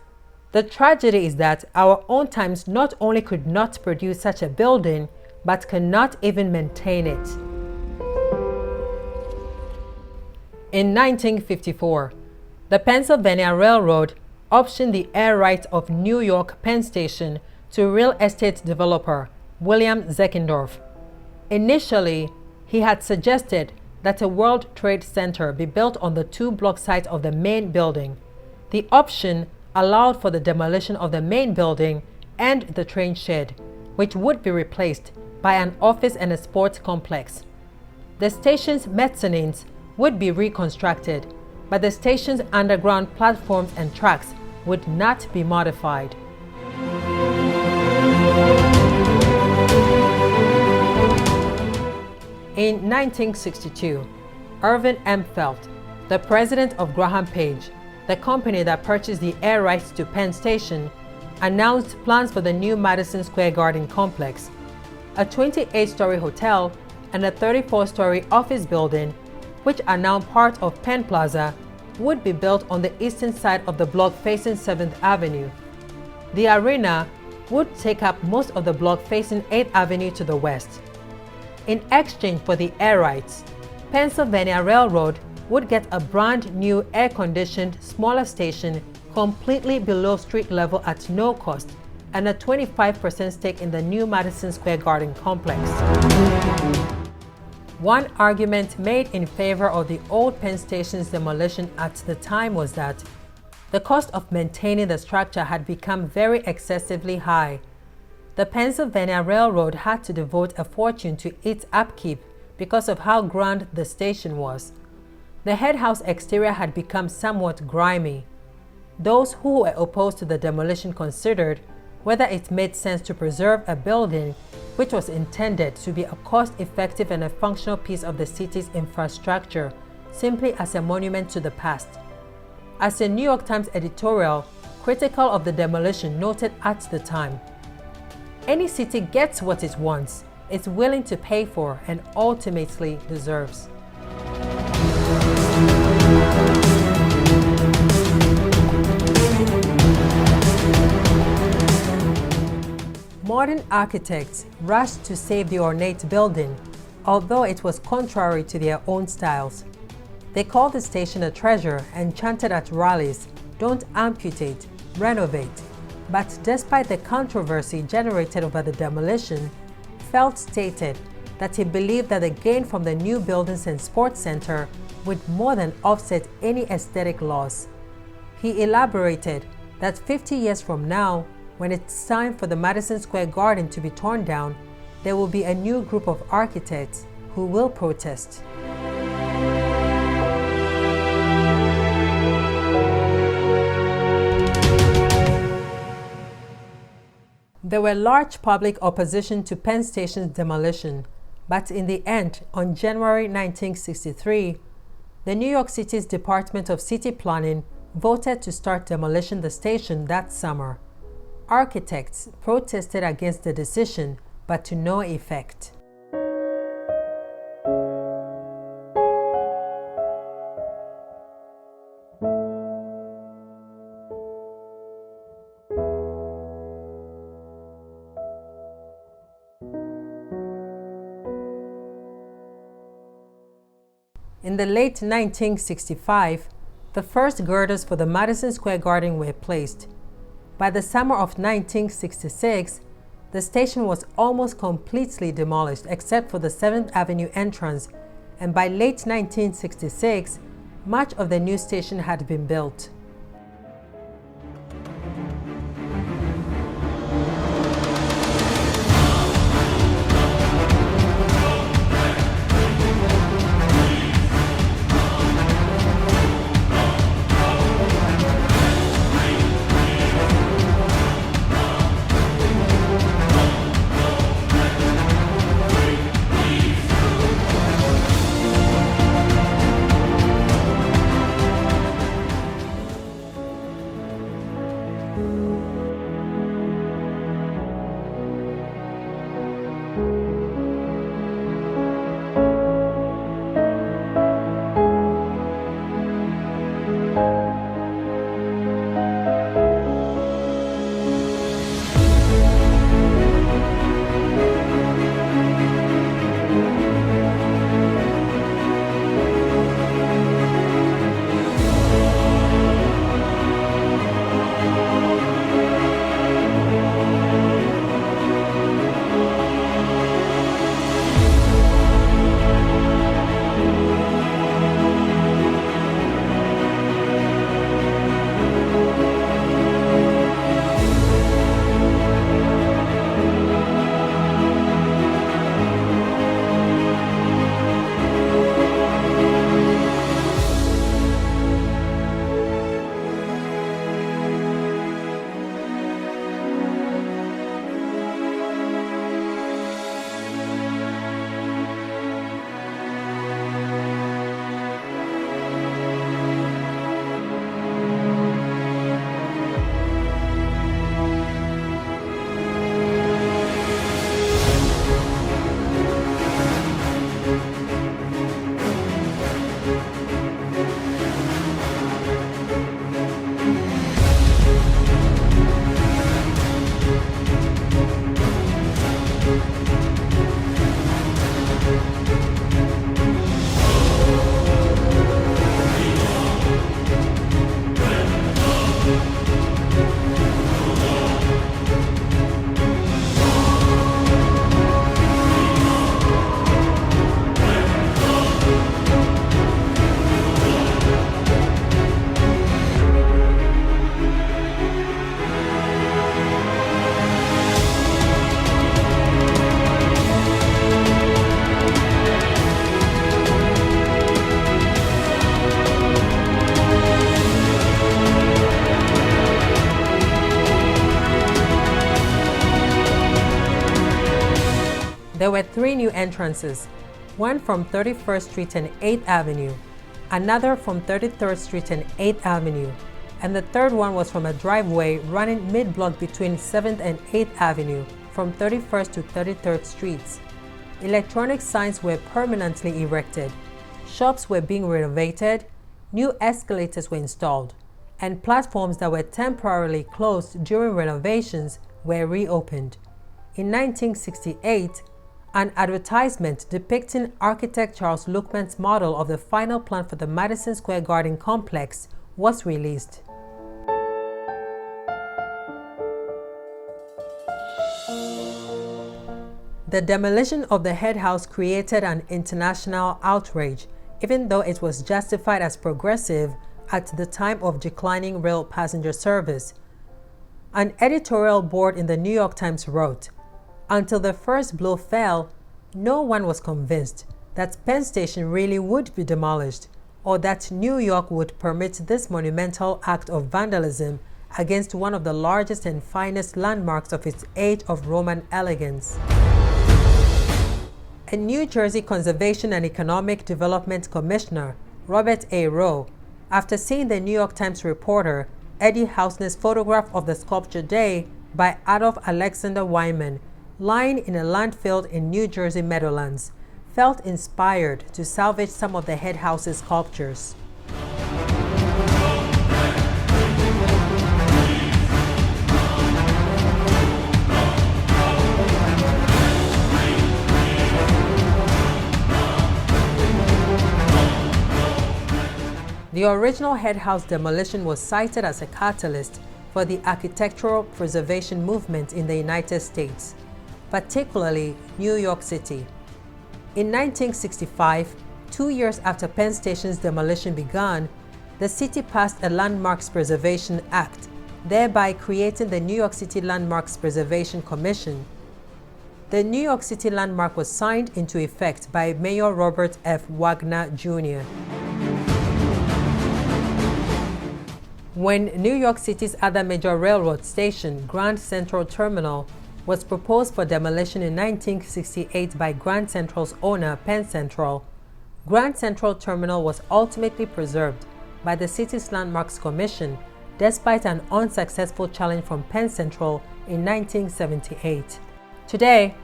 the tragedy is that our own times not only could not produce such a building, but cannot even maintain it. In 1954, the Pennsylvania Railroad optioned the air rights of New York Penn Station to real estate developer William Zeckendorf. Initially, he had suggested that a World Trade Center be built on the two-block site of the main building. The option allowed for the demolition of the main building and the train shed, which would be replaced by an office and a sports complex. The station's mezzanines would be reconstructed, but the station's underground platforms and tracks would not be modified. In 1962, Irvin M. Felt, the president of Graham Page, the company that purchased the air rights to Penn Station, announced plans for the new Madison Square Garden complex, a 28-story hotel and a 34-story office building, which are now part of Penn Plaza, would be built on the eastern side of the block facing 7th Avenue. The arena would take up most of the block facing 8th Avenue to the west. In exchange for the air rights, Pennsylvania Railroad would get a brand new air-conditioned, smaller station completely below street level at no cost and a 25% stake in the new Madison Square Garden complex. One argument made in favor of the Old Penn Station's demolition at the time was that the cost of maintaining the structure had become very excessively high. The Pennsylvania Railroad had to devote a fortune to its upkeep because of how grand the station was. The headhouse exterior had become somewhat grimy. Those who were opposed to the demolition considered whether it made sense to preserve a building which was intended to be a cost-effective and a functional piece of the city's infrastructure simply as a monument to the past. As a New York Times editorial critical of the demolition noted at the time, "Any city gets what it wants, is willing to pay for, and ultimately deserves." Modern architects rushed to save the ornate building, although it was contrary to their own styles. They called the station a treasure and chanted at rallies, "Don't amputate, renovate." But despite the controversy generated over the demolition, Felt stated that he believed that the gain from the new buildings and sports center would more than offset any aesthetic loss. He elaborated that 50 years from now, when it's time for the Madison Square Garden to be torn down, there will be a new group of architects who will protest. There were large public opposition to Penn Station's demolition, but in the end, on January 1963, the New York City's Department of City Planning voted to start demolishing the station that summer. Architects protested against the decision, but to no effect. In the late 1965, the first girders for the Madison Square Garden were placed. By the summer of 1966, the station was almost completely demolished except for the 7th Avenue entrance, and by late 1966, much of the new station had been built. There were 3 new entrances, one from 31st Street and 8th Avenue, another from 33rd Street and 8th Avenue, and the third one was from a driveway running mid-block between 7th and 8th Avenue from 31st to 33rd Streets. Electronic signs were permanently erected, shops were being renovated, new escalators were installed, and platforms that were temporarily closed during renovations were reopened. In 1968, an advertisement depicting architect Charles Lookman's model of the final plan for the Madison Square Garden complex was released. The demolition of the head house created an international outrage, even though it was justified as progressive at the time of declining rail passenger service. An editorial board in the New York Times wrote, "Until the first blow fell, no one was convinced that Penn Station really would be demolished, or that New York would permit this monumental act of vandalism against one of the largest and finest landmarks of its age of Roman elegance." A New Jersey Conservation and Economic Development Commissioner, Robert A. Rowe, after seeing the New York Times reporter Eddie Hausner's photograph of the sculpture Day by Adolph Alexander Wyman lying in a landfill in New Jersey Meadowlands, felt inspired to salvage some of the head house's sculptures. The original head house demolition was cited as a catalyst for the architectural preservation movement in the United States, particularly New York City. In 1965, 2 years after Penn Station's demolition began, the city passed a Landmarks Preservation Act, thereby creating the New York City Landmarks Preservation Commission. The New York City landmark was signed into effect by Mayor Robert F. Wagner, Jr. When New York City's other major railroad station, Grand Central Terminal, was proposed for demolition in 1968 by Grand Central's owner, Penn Central, Grand Central Terminal was ultimately preserved by the city's Landmarks Commission, despite an unsuccessful challenge from Penn Central in 1978. Today,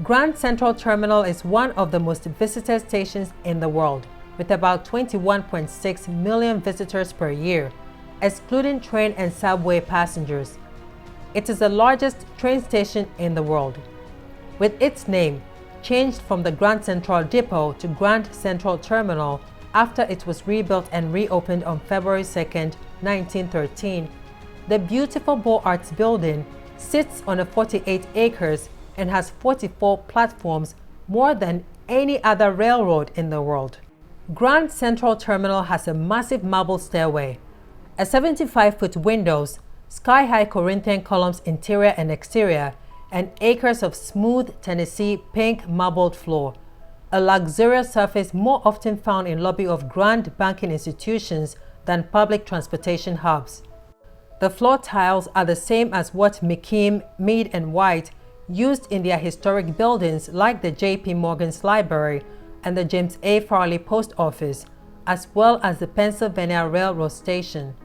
Grand Central Terminal is one of the most visited stations in the world, with about 21.6 million visitors per year, excluding train and subway passengers. It is the largest train station in the world, with its name changed from the Grand Central Depot to Grand Central Terminal after it was rebuilt and reopened on February 2, 1913. The beautiful Beaux Arts building sits on 48 acres and has 44 platforms, more than any other railroad in the world. Grand Central Terminal has a massive marble stairway, a 75-foot windows, sky-high Corinthian columns interior and exterior, and acres of smooth Tennessee pink marbled floor, a luxurious surface more often found in lobby of grand banking institutions than public transportation hubs. The floor tiles are the same as what McKean, Mead and White used in their historic buildings like the J.P. Morgan's Library and the James A. Farley Post Office, as well as the Pennsylvania Railroad Station.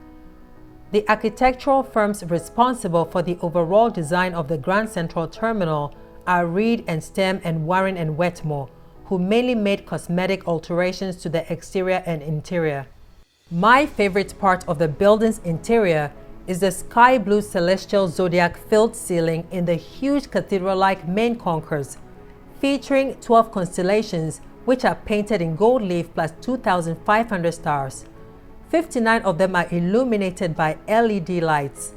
The architectural firms responsible for the overall design of the Grand Central Terminal are Reed and Stem and Warren and Wetmore, who mainly made cosmetic alterations to the exterior and interior. My favorite part of the building's interior is the sky blue celestial zodiac filled ceiling in the huge cathedral-like main concourse, featuring 12 constellations which are painted in gold leaf plus 2,500 stars. 59 of them are illuminated by LED lights.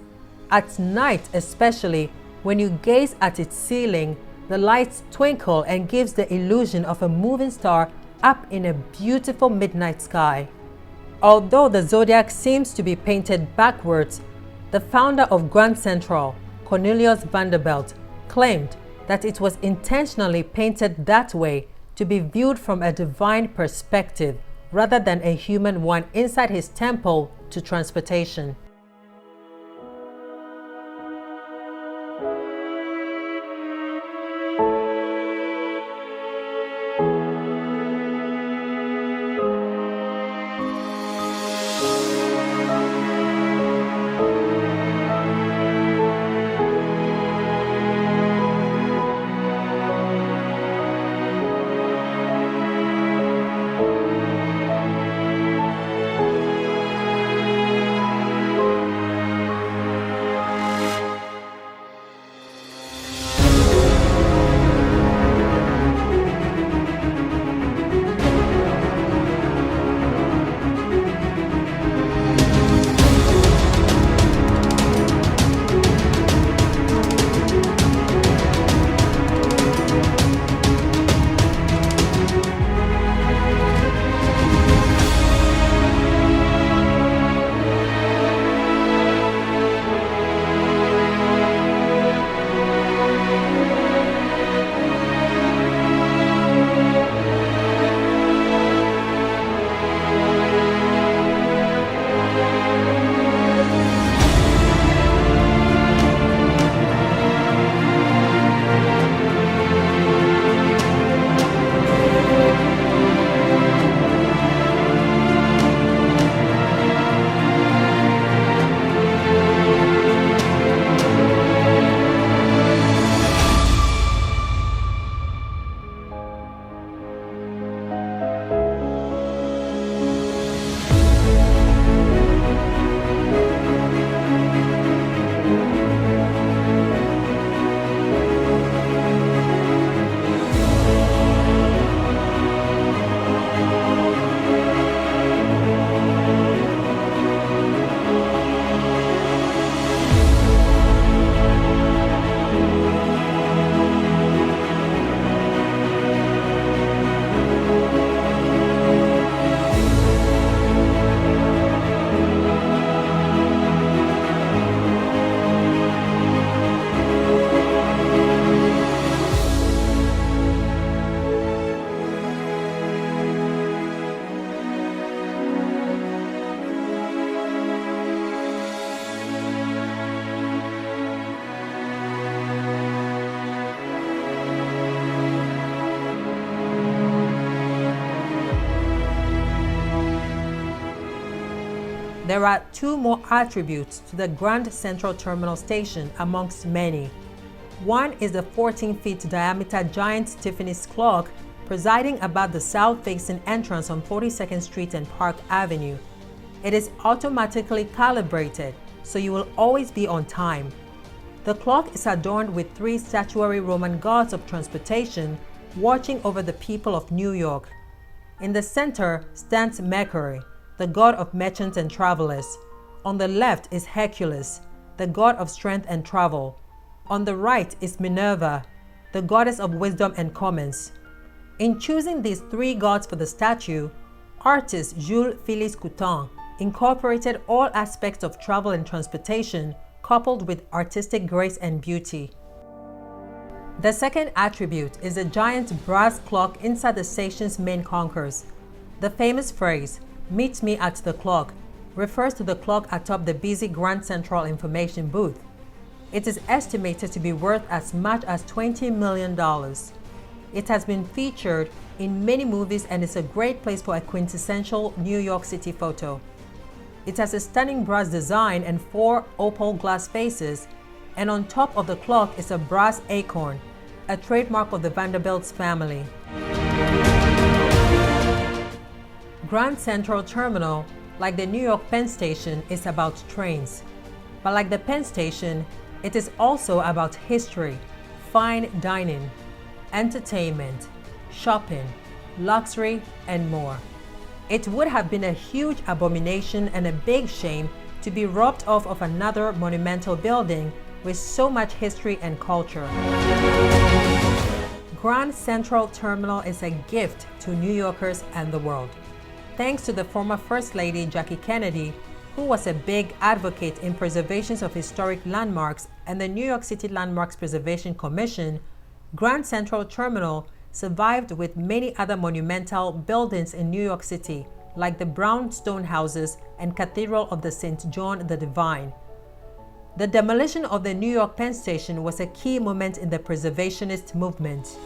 At night especially, when you gaze at its ceiling, the lights twinkle and gives the illusion of a moving star up in a beautiful midnight sky. Although the zodiac seems to be painted backwards, the founder of Grand Central, Cornelius Vanderbilt, claimed that it was intentionally painted that way to be viewed from a divine perspective, rather than a human one inside his temple to transportation. There are two more attributes to the Grand Central Terminal Station amongst many. One is the 14-feet diameter giant Tiffany's clock presiding above the south-facing entrance on 42nd Street and Park Avenue. It is automatically calibrated, so you will always be on time. The clock is adorned with 3 statuary Roman gods of transportation watching over the people of New York. In the center stands Mercury, the god of merchants and travelers. On the left is Hercules, the god of strength and travel. On the right is Minerva, the goddess of wisdom and commerce. In choosing these 3 gods for the statue, artist Jules Félix Coutan incorporated all aspects of travel and transportation coupled with artistic grace and beauty. The second attribute is a giant brass clock inside the station's main concourse. The famous phrase, "Meet me at the clock," refers to the clock atop the busy Grand Central information booth. It is estimated to be worth as much as $20 million. It has been featured in many movies and is a great place for a quintessential New York City photo. It has a stunning brass design and 4 opal glass faces, and on top of the clock is a brass acorn, a trademark of the Vanderbilt's family. Grand Central Terminal, like the New York Penn Station, is about trains. But like the Penn Station, it is also about history, fine dining, entertainment, shopping, luxury, and more. It would have been a huge abomination and a big shame to be robbed off of another monumental building with so much history and culture. Grand Central Terminal is a gift to New Yorkers and the world. Thanks to the former First Lady Jackie Kennedy, who was a big advocate in preservation of historic landmarks, and the New York City Landmarks Preservation Commission, Grand Central Terminal survived with many other monumental buildings in New York City, like the brownstone houses and Cathedral of the St. John the Divine. The demolition of the New York Penn Station was a key moment in the preservationist movement.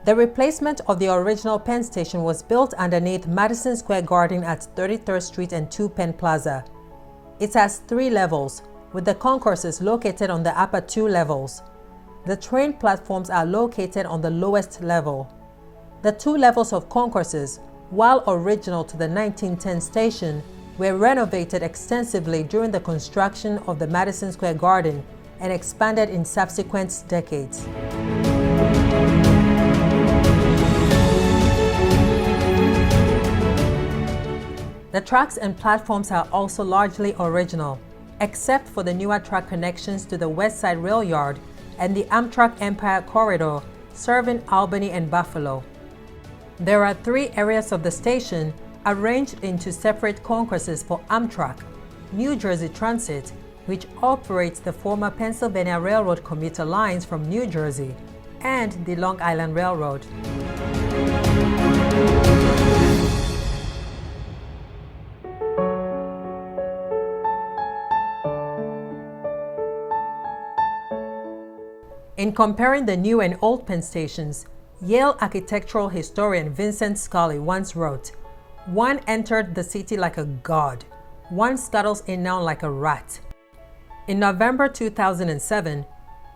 The replacement of the original Penn Station was built underneath Madison Square Garden at 33rd Street and 2 Penn Plaza. It has 3 levels, with the concourses located on the upper 2 levels. The train platforms are located on the lowest level. The 2 levels of concourses, while original to the 1910 station, were renovated extensively during the construction of the Madison Square Garden and expanded in subsequent decades. The tracks and platforms are also largely original, except for the newer track connections to the West Side Rail Yard and the Amtrak Empire Corridor, serving Albany and Buffalo. There are 3 areas of the station arranged into separate concourses for Amtrak, New Jersey Transit, which operates the former Pennsylvania Railroad commuter lines from New Jersey, and the Long Island Railroad. In comparing the new and old Penn stations, Yale architectural historian Vincent Scully once wrote, "One entered the city like a god. One scuttles in now like a rat." In November 2007,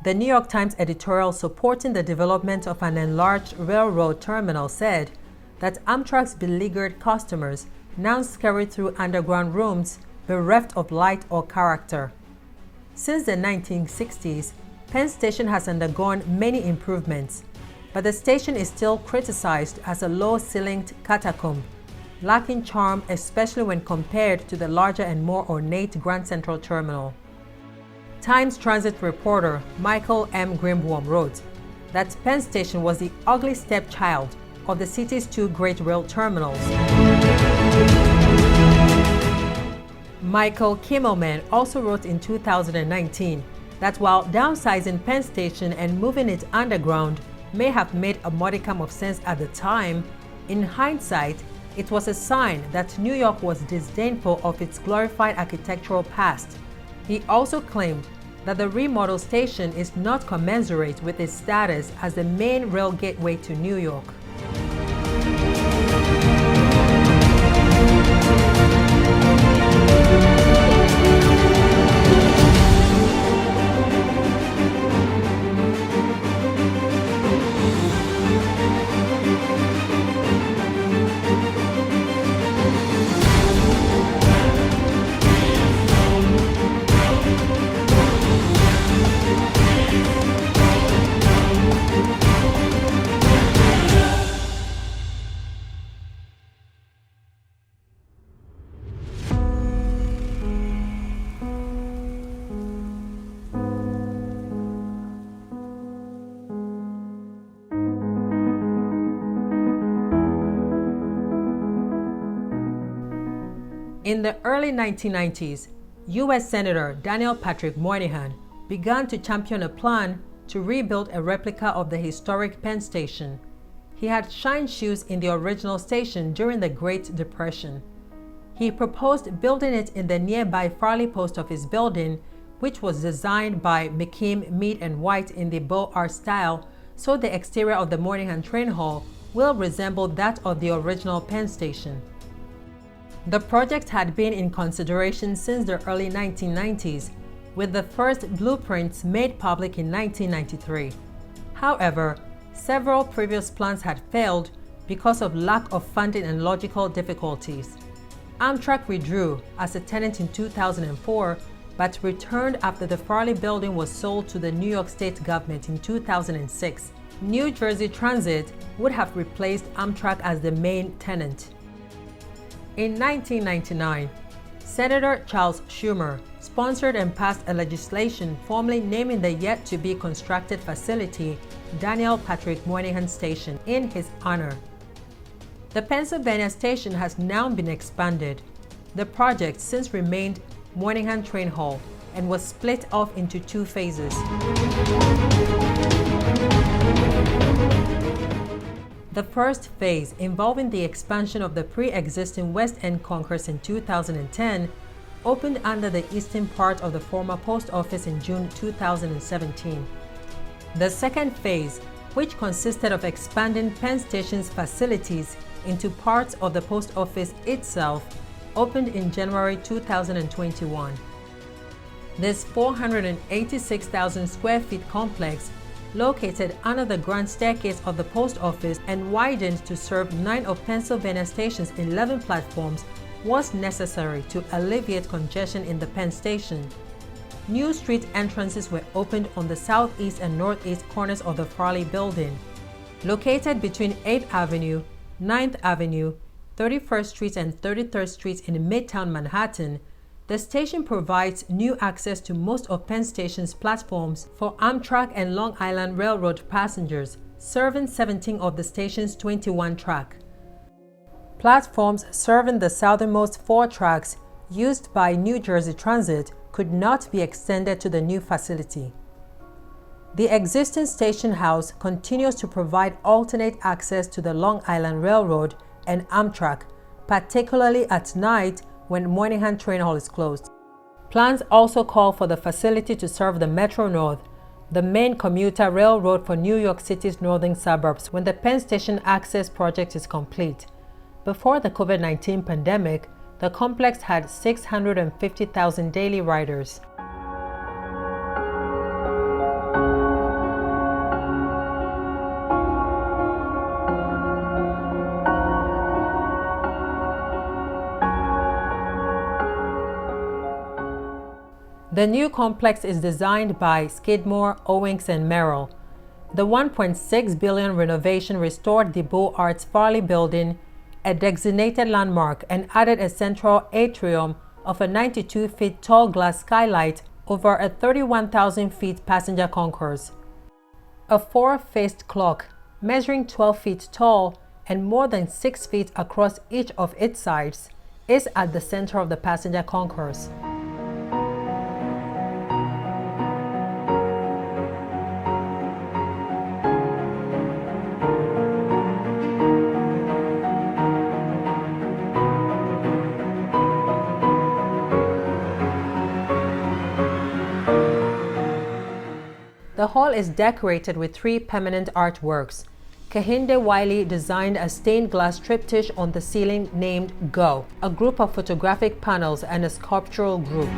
the New York Times editorial supporting the development of an enlarged railroad terminal said that Amtrak's beleaguered customers now scurry through underground rooms bereft of light or character. Since the 1960s, Penn Station has undergone many improvements, but the station is still criticized as a low-ceilinged catacomb, lacking charm especially when compared to the larger and more ornate Grand Central Terminal. Times Transit reporter Michael M. Grimbaum wrote that Penn Station was the ugly stepchild of the city's 2 great rail terminals. Michael Kimmelman also wrote in 2019 that while downsizing Penn Station and moving it underground may have made a modicum of sense at the time, in hindsight, it was a sign that New York was disdainful of its glorified architectural past. He also claimed that the remodeled station is not commensurate with its status as the main rail gateway to New York. In the early 1990s, U.S. Senator Daniel Patrick Moynihan began to champion a plan to rebuild a replica of the historic Penn Station. He had shined shoes in the original station during the Great Depression. He proposed building it in the nearby Farley Post Office building, which was designed by McKim, Mead & White in the Beaux Arts style, so the exterior of the Moynihan Train Hall will resemble that of the original Penn Station. The project had been in consideration since the early 1990s, with the first blueprints made public in 1993. However, several previous plans had failed because of lack of funding and logical difficulties. Amtrak withdrew as a tenant in 2004, but returned after the Farley building was sold to the New York State government in 2006. New Jersey Transit would have replaced Amtrak as the main tenant. In 1999, Senator Charles Schumer sponsored and passed a legislation formally naming the yet-to-be-constructed facility Daniel Patrick Moynihan Station in his honor. The Pennsylvania station has now been expanded. The project since remained Moynihan Trainhall and was split off into two phases. The first phase, involving the expansion of the pre-existing West End concourse in 2010, opened under the eastern part of the former post office in June 2017. The second phase, which consisted of expanding Penn Station's facilities into parts of the post office itself, opened in January 2021. This 486,000 square feet complex, located under the grand staircase of the post office and widened to serve 9 of Pennsylvania Station's 11 platforms, was necessary to alleviate congestion in the Penn Station. New street entrances were opened on the southeast and northeast corners of the Farley building. Located between 8th Avenue, 9th Avenue, 31st Street and 33rd Street in Midtown Manhattan, the station provides new access to most of Penn Station's platforms for Amtrak and Long Island Railroad passengers, serving 17 of the station's 21 tracks. Platforms serving the southernmost 4 tracks used by New Jersey Transit could not be extended to the new facility. The existing station house continues to provide alternate access to the Long Island Railroad and Amtrak, particularly at night when Moynihan Train Hall is closed. Plans also call for the facility to serve the Metro North, the main commuter railroad for New York City's northern suburbs, when the Penn Station Access project is complete. Before the COVID-19 pandemic, the complex had 650,000 daily riders. The new complex is designed by Skidmore, Owings & Merrill. The $1.6 billion renovation restored the Beaux Arts Farley building, a designated landmark, and added a central atrium of a 92-feet tall glass skylight over a 31,000 feet passenger concourse. A 4-faced clock, measuring 12 feet tall and more than 6 feet across each of its sides, is at the center of the passenger concourse. The hall is decorated with 3 permanent artworks. Kehinde Wiley designed a stained glass triptych on the ceiling named Go, a group of photographic panels and a sculptural group.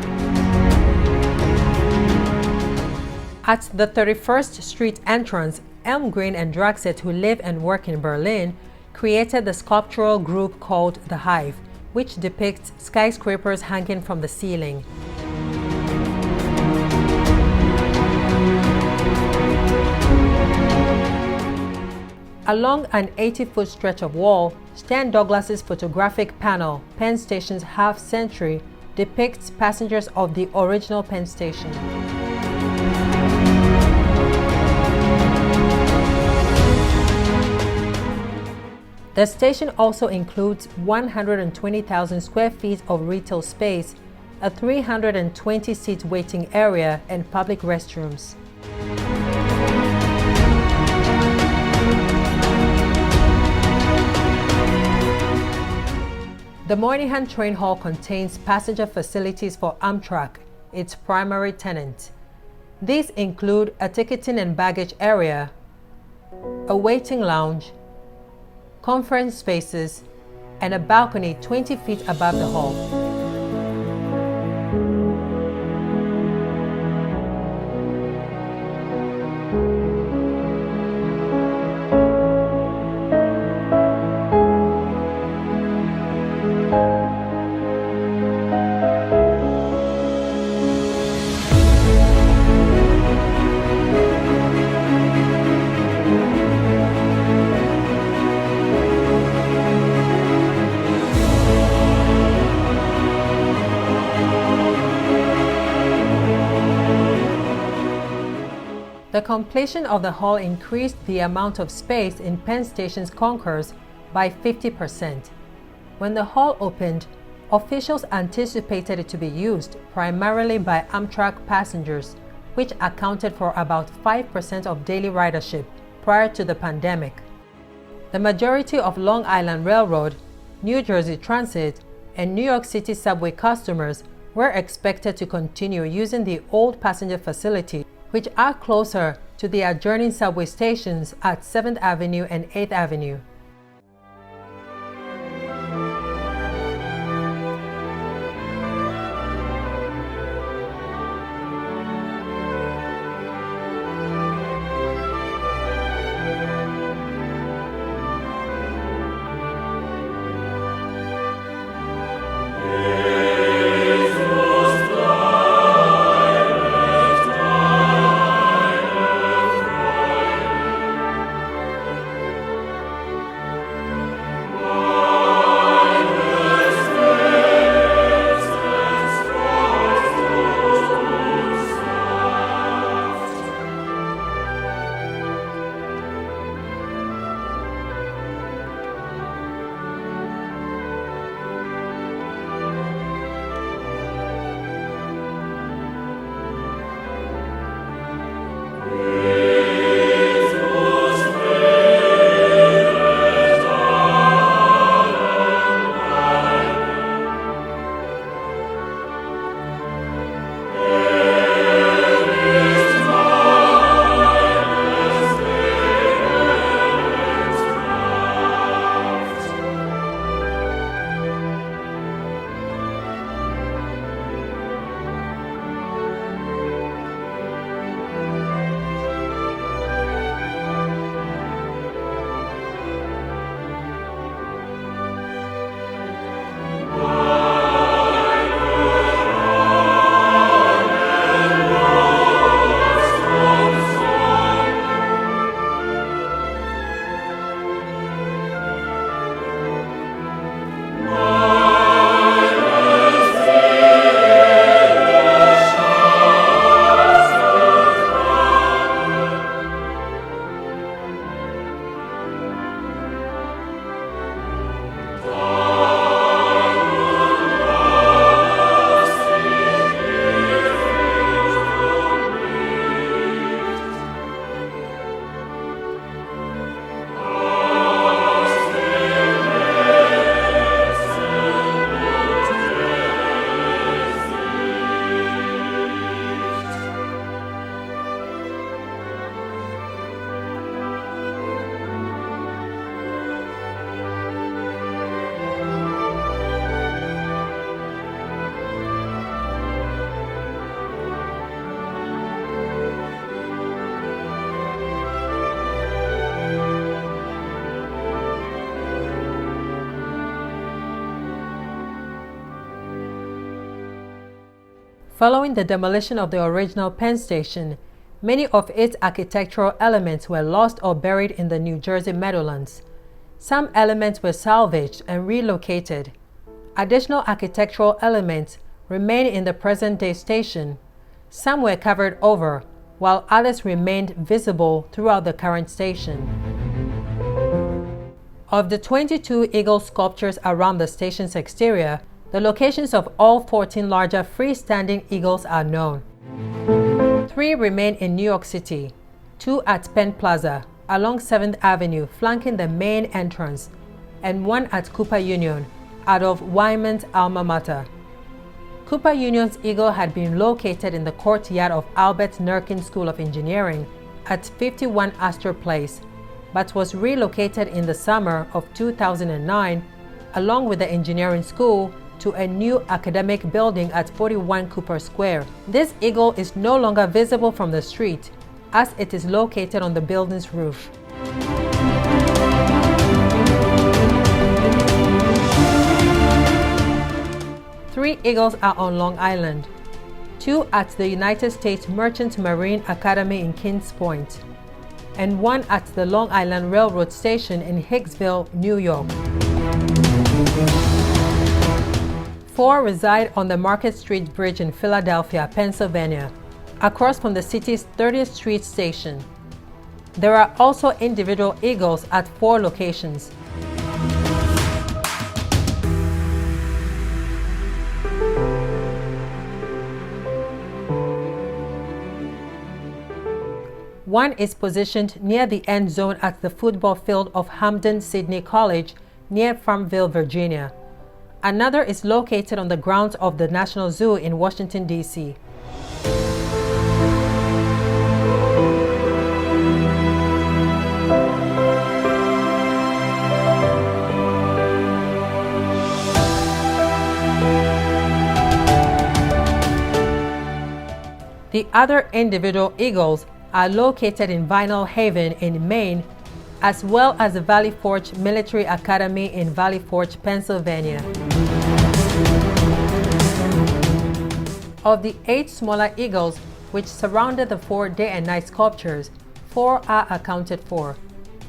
At the 31st Street entrance, Elmgreen and Draxet, who live and work in Berlin, created the sculptural group called The Hive, which depicts skyscrapers hanging from the ceiling. Along an 80-foot stretch of wall, Stan Douglas's photographic panel, Penn Station's Half-Century, depicts passengers of the original Penn Station. The station also includes 120,000 square feet of retail space, a 320-seat waiting area, and public restrooms. The Moynihan Train Hall contains passenger facilities for Amtrak, its primary tenant. These include a ticketing and baggage area, a waiting lounge, conference spaces, and a balcony 20 feet above the hall. The completion of the hall increased the amount of space in Penn Station's concourse by 50%. When the hall opened, officials anticipated it to be used primarily by Amtrak passengers, which accounted for about 5% of daily ridership prior to the pandemic. The majority of Long Island Railroad, New Jersey Transit, and New York City subway customers were expected to continue using the old passenger facility, which are closer to the adjoining subway stations at 7th Avenue and 8th Avenue. Following the demolition of the original Penn Station, many of its architectural elements were lost or buried in the New Jersey Meadowlands. Some elements were salvaged and relocated. Additional architectural elements remain in the present-day station. Some were covered over, while others remained visible throughout the current station. Of the 22 eagle sculptures around the station's exterior, the locations of all 14 larger freestanding eagles are known. 3 remain in New York City, 2 at Penn Plaza, along 7th Avenue flanking the main entrance, and 1 at Cooper Union, Adolph Wyman's alma mater. Cooper Union's eagle had been located in the courtyard of Albert Nurkin School of Engineering at 51 Astor Place, but was relocated in the summer of 2009, along with the engineering school, to a new academic building at 41 Cooper Square. This eagle is no longer visible from the street, as it is located on the building's roof. Three eagles are on Long Island, 2 at the United States Merchant Marine Academy in Kings Point, and 1 at the Long Island Railroad Station in Hicksville, New York. 4 reside on the Market Street Bridge in Philadelphia, Pennsylvania, across from the city's 30th Street station. There are also individual eagles at 4 locations. One is positioned near the end zone at the football field of Hampden-Sydney College near Farmville, Virginia. Another is located on the grounds of the National Zoo in Washington, D.C. The other individual eagles are located in Vinyl Haven in Maine, as well as the Valley Forge Military Academy in Valley Forge, Pennsylvania. Of the 8 smaller eagles which surrounded the 4 day and night sculptures, 4 are accounted for.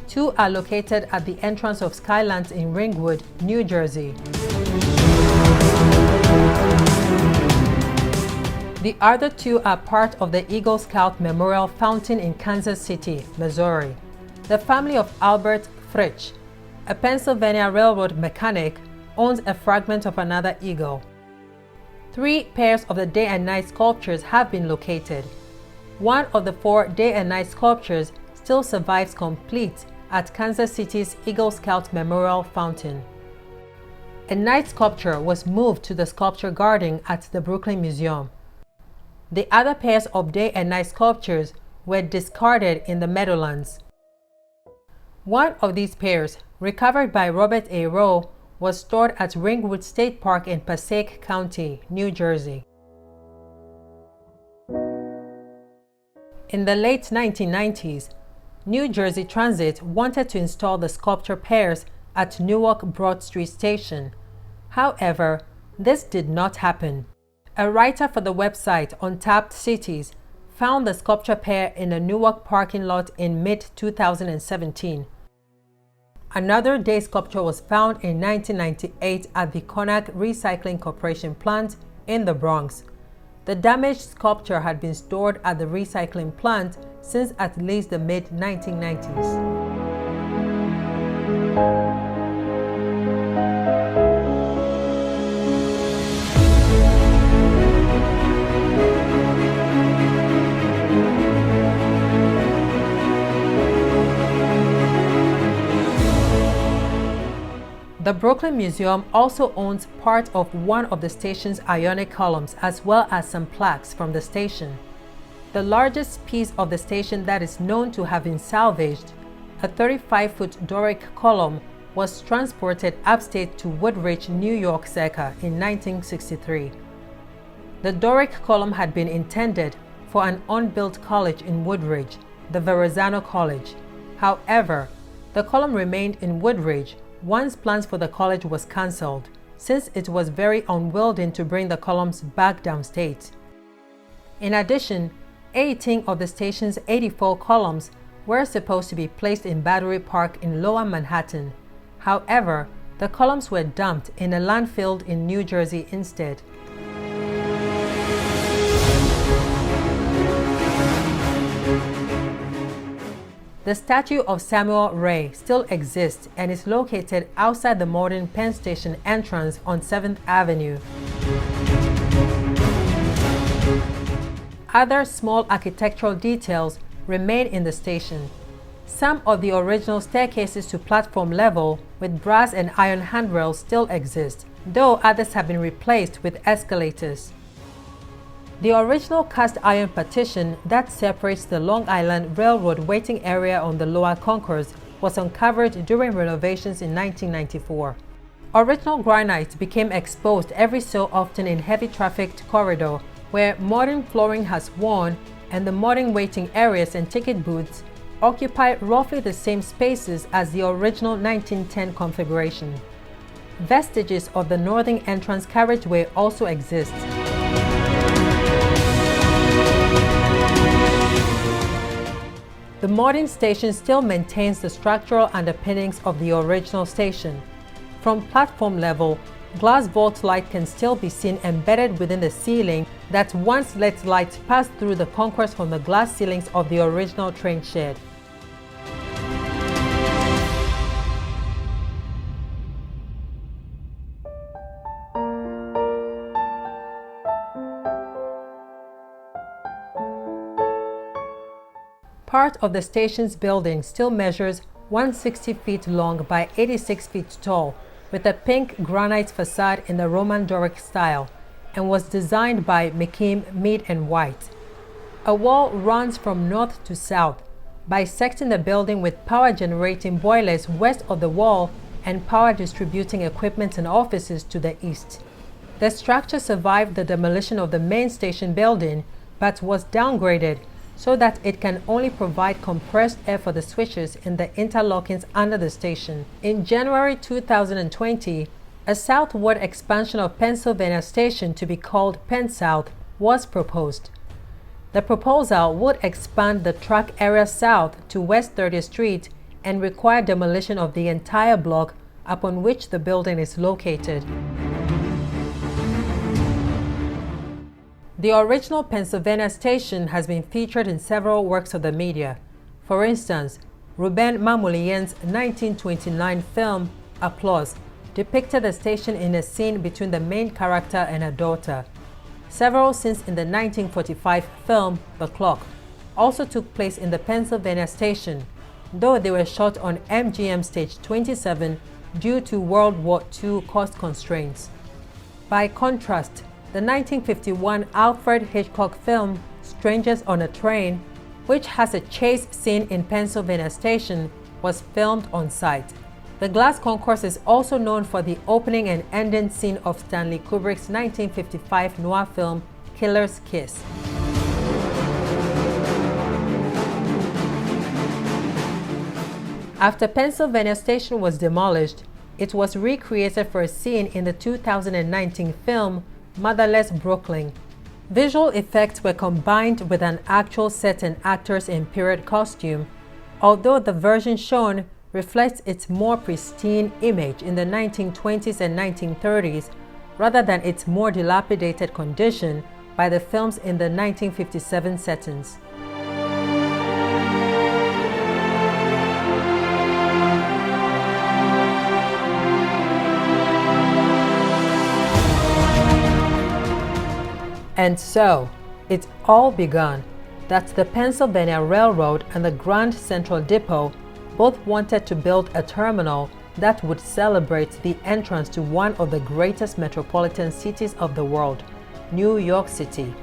2 are located at the entrance of Skylands in Ringwood, New Jersey. The other 2 are part of the Eagle Scout Memorial Fountain in Kansas City, Missouri. The family of Albert Fritsch, a Pennsylvania Railroad mechanic, owns a fragment of another eagle. 3 pairs of the day and night sculptures have been located. 1 of the 4 day and night sculptures still survives complete at Kansas City's Eagle Scout Memorial Fountain. A night sculpture was moved to the sculpture garden at the Brooklyn Museum. The other pairs of day and night sculptures were discarded in the Meadowlands. One of these pairs, recovered by Robert A. Rowe, was stored at Ringwood State Park in Passaic County, New Jersey. In the late 1990s, New Jersey Transit wanted to install the sculpture pairs at Newark Broad Street Station. However, this did not happen. A writer for the website Untapped Cities found the sculpture pair in a Newark parking lot in mid-2017. Another day sculpture was found in 1998 at the Connacht Recycling Corporation plant in the Bronx. The damaged sculpture had been stored at the recycling plant since at least the mid-1990s. The Brooklyn Museum also owns part of one of the station's ionic columns as well as some plaques from the station. The largest piece of the station that is known to have been salvaged, a 35-foot Doric column, was transported upstate to Woodridge, New York circa in 1963. The Doric column had been intended for an unbuilt college in Woodridge, the Verrazano College. However, the column remained in Woodridge once plans for the college was cancelled, since it was very unwilling to bring the columns back downstate. In addition, 18 of the station's 84 columns were supposed to be placed in Battery Park in Lower Manhattan. However, the columns were dumped in a landfill in New Jersey instead. The statue of Samuel Ray still exists and is located outside the modern Penn Station entrance on 7th Avenue. Other small architectural details remain in the station. Some of the original staircases to platform level with brass and iron handrails still exist, though others have been replaced with escalators. The original cast iron partition that separates the Long Island Railroad waiting area on the lower concourse was uncovered during renovations in 1994. Original granite became exposed every so often in heavy trafficked corridor where modern flooring has worn, and the modern waiting areas and ticket booths occupy roughly the same spaces as the original 1910 configuration. Vestiges of the northern entrance carriageway also exist. The modern station still maintains the structural underpinnings of the original station. From platform level, glass vault light can still be seen embedded within the ceiling that once let light pass through the concourse from the glass ceilings of the original train shed. Part of the station's building still measures 160 feet long by 86 feet tall, with a pink granite facade in the Roman Doric style, and was designed by McKim, Mead & White. A wall runs from north to south, bisecting the building with power generating boilers west of the wall and power distributing equipment and offices to the east. The structure survived the demolition of the main station building, but was downgraded so that it can only provide compressed air for the switches in the interlockings under the station. In January 2020, a southward expansion of Pennsylvania Station to be called Penn South was proposed. The proposal would expand the track area south to West 30th Street and require demolition of the entire block upon which the building is located. The original Pennsylvania Station has been featured in several works of the media. For instance, Ruben Mamoulian's 1929 film, Applause, depicted the station in a scene between the main character and her daughter. Several scenes in the 1945 film, The Clock, also took place in the Pennsylvania Station, though they were shot on MGM Stage 27 due to World War II cost constraints. By contrast, the 1951 Alfred Hitchcock film Strangers on a Train, which has a chase scene in Pennsylvania Station, was filmed on site. The glass concourse is also known for the opening and ending scene of Stanley Kubrick's 1955 noir film Killer's Kiss. After Pennsylvania Station was demolished, it was recreated for a scene in the 2019 film Motherless Brooklyn. Visual effects were combined with an actual set and actors in period costume, although the version shown reflects its more pristine image in the 1920s and 1930s rather than its more dilapidated condition by the films in the 1957 settings. And so, it all begun that the Pennsylvania Railroad and the Grand Central Depot both wanted to build a terminal that would celebrate the entrance to one of the greatest metropolitan cities of the world, New York City.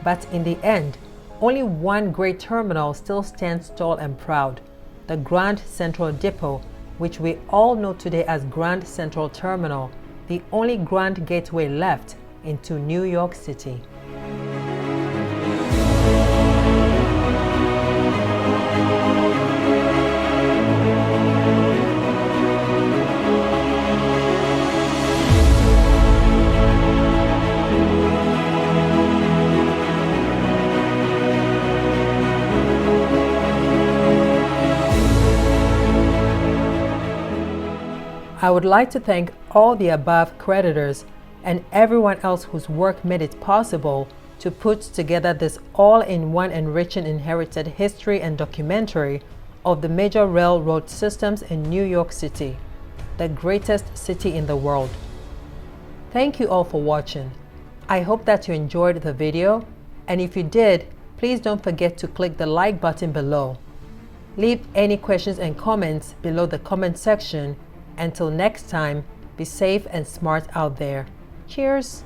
But in the end, only one great terminal still stands tall and proud, the Grand Central Depot, which we all know today as Grand Central Terminal, the only grand gateway left into New York City. I would like to thank all the above creditors and everyone else whose work made it possible to put together this all-in-one enriching inherited history and documentary of the major railroad systems in New York City, the greatest city in the world. Thank you all for watching. I hope that you enjoyed the video, and if you did, please don't forget to click the like button below. Leave any questions and comments below the comment section. Until next time, be safe and smart out there. Cheers!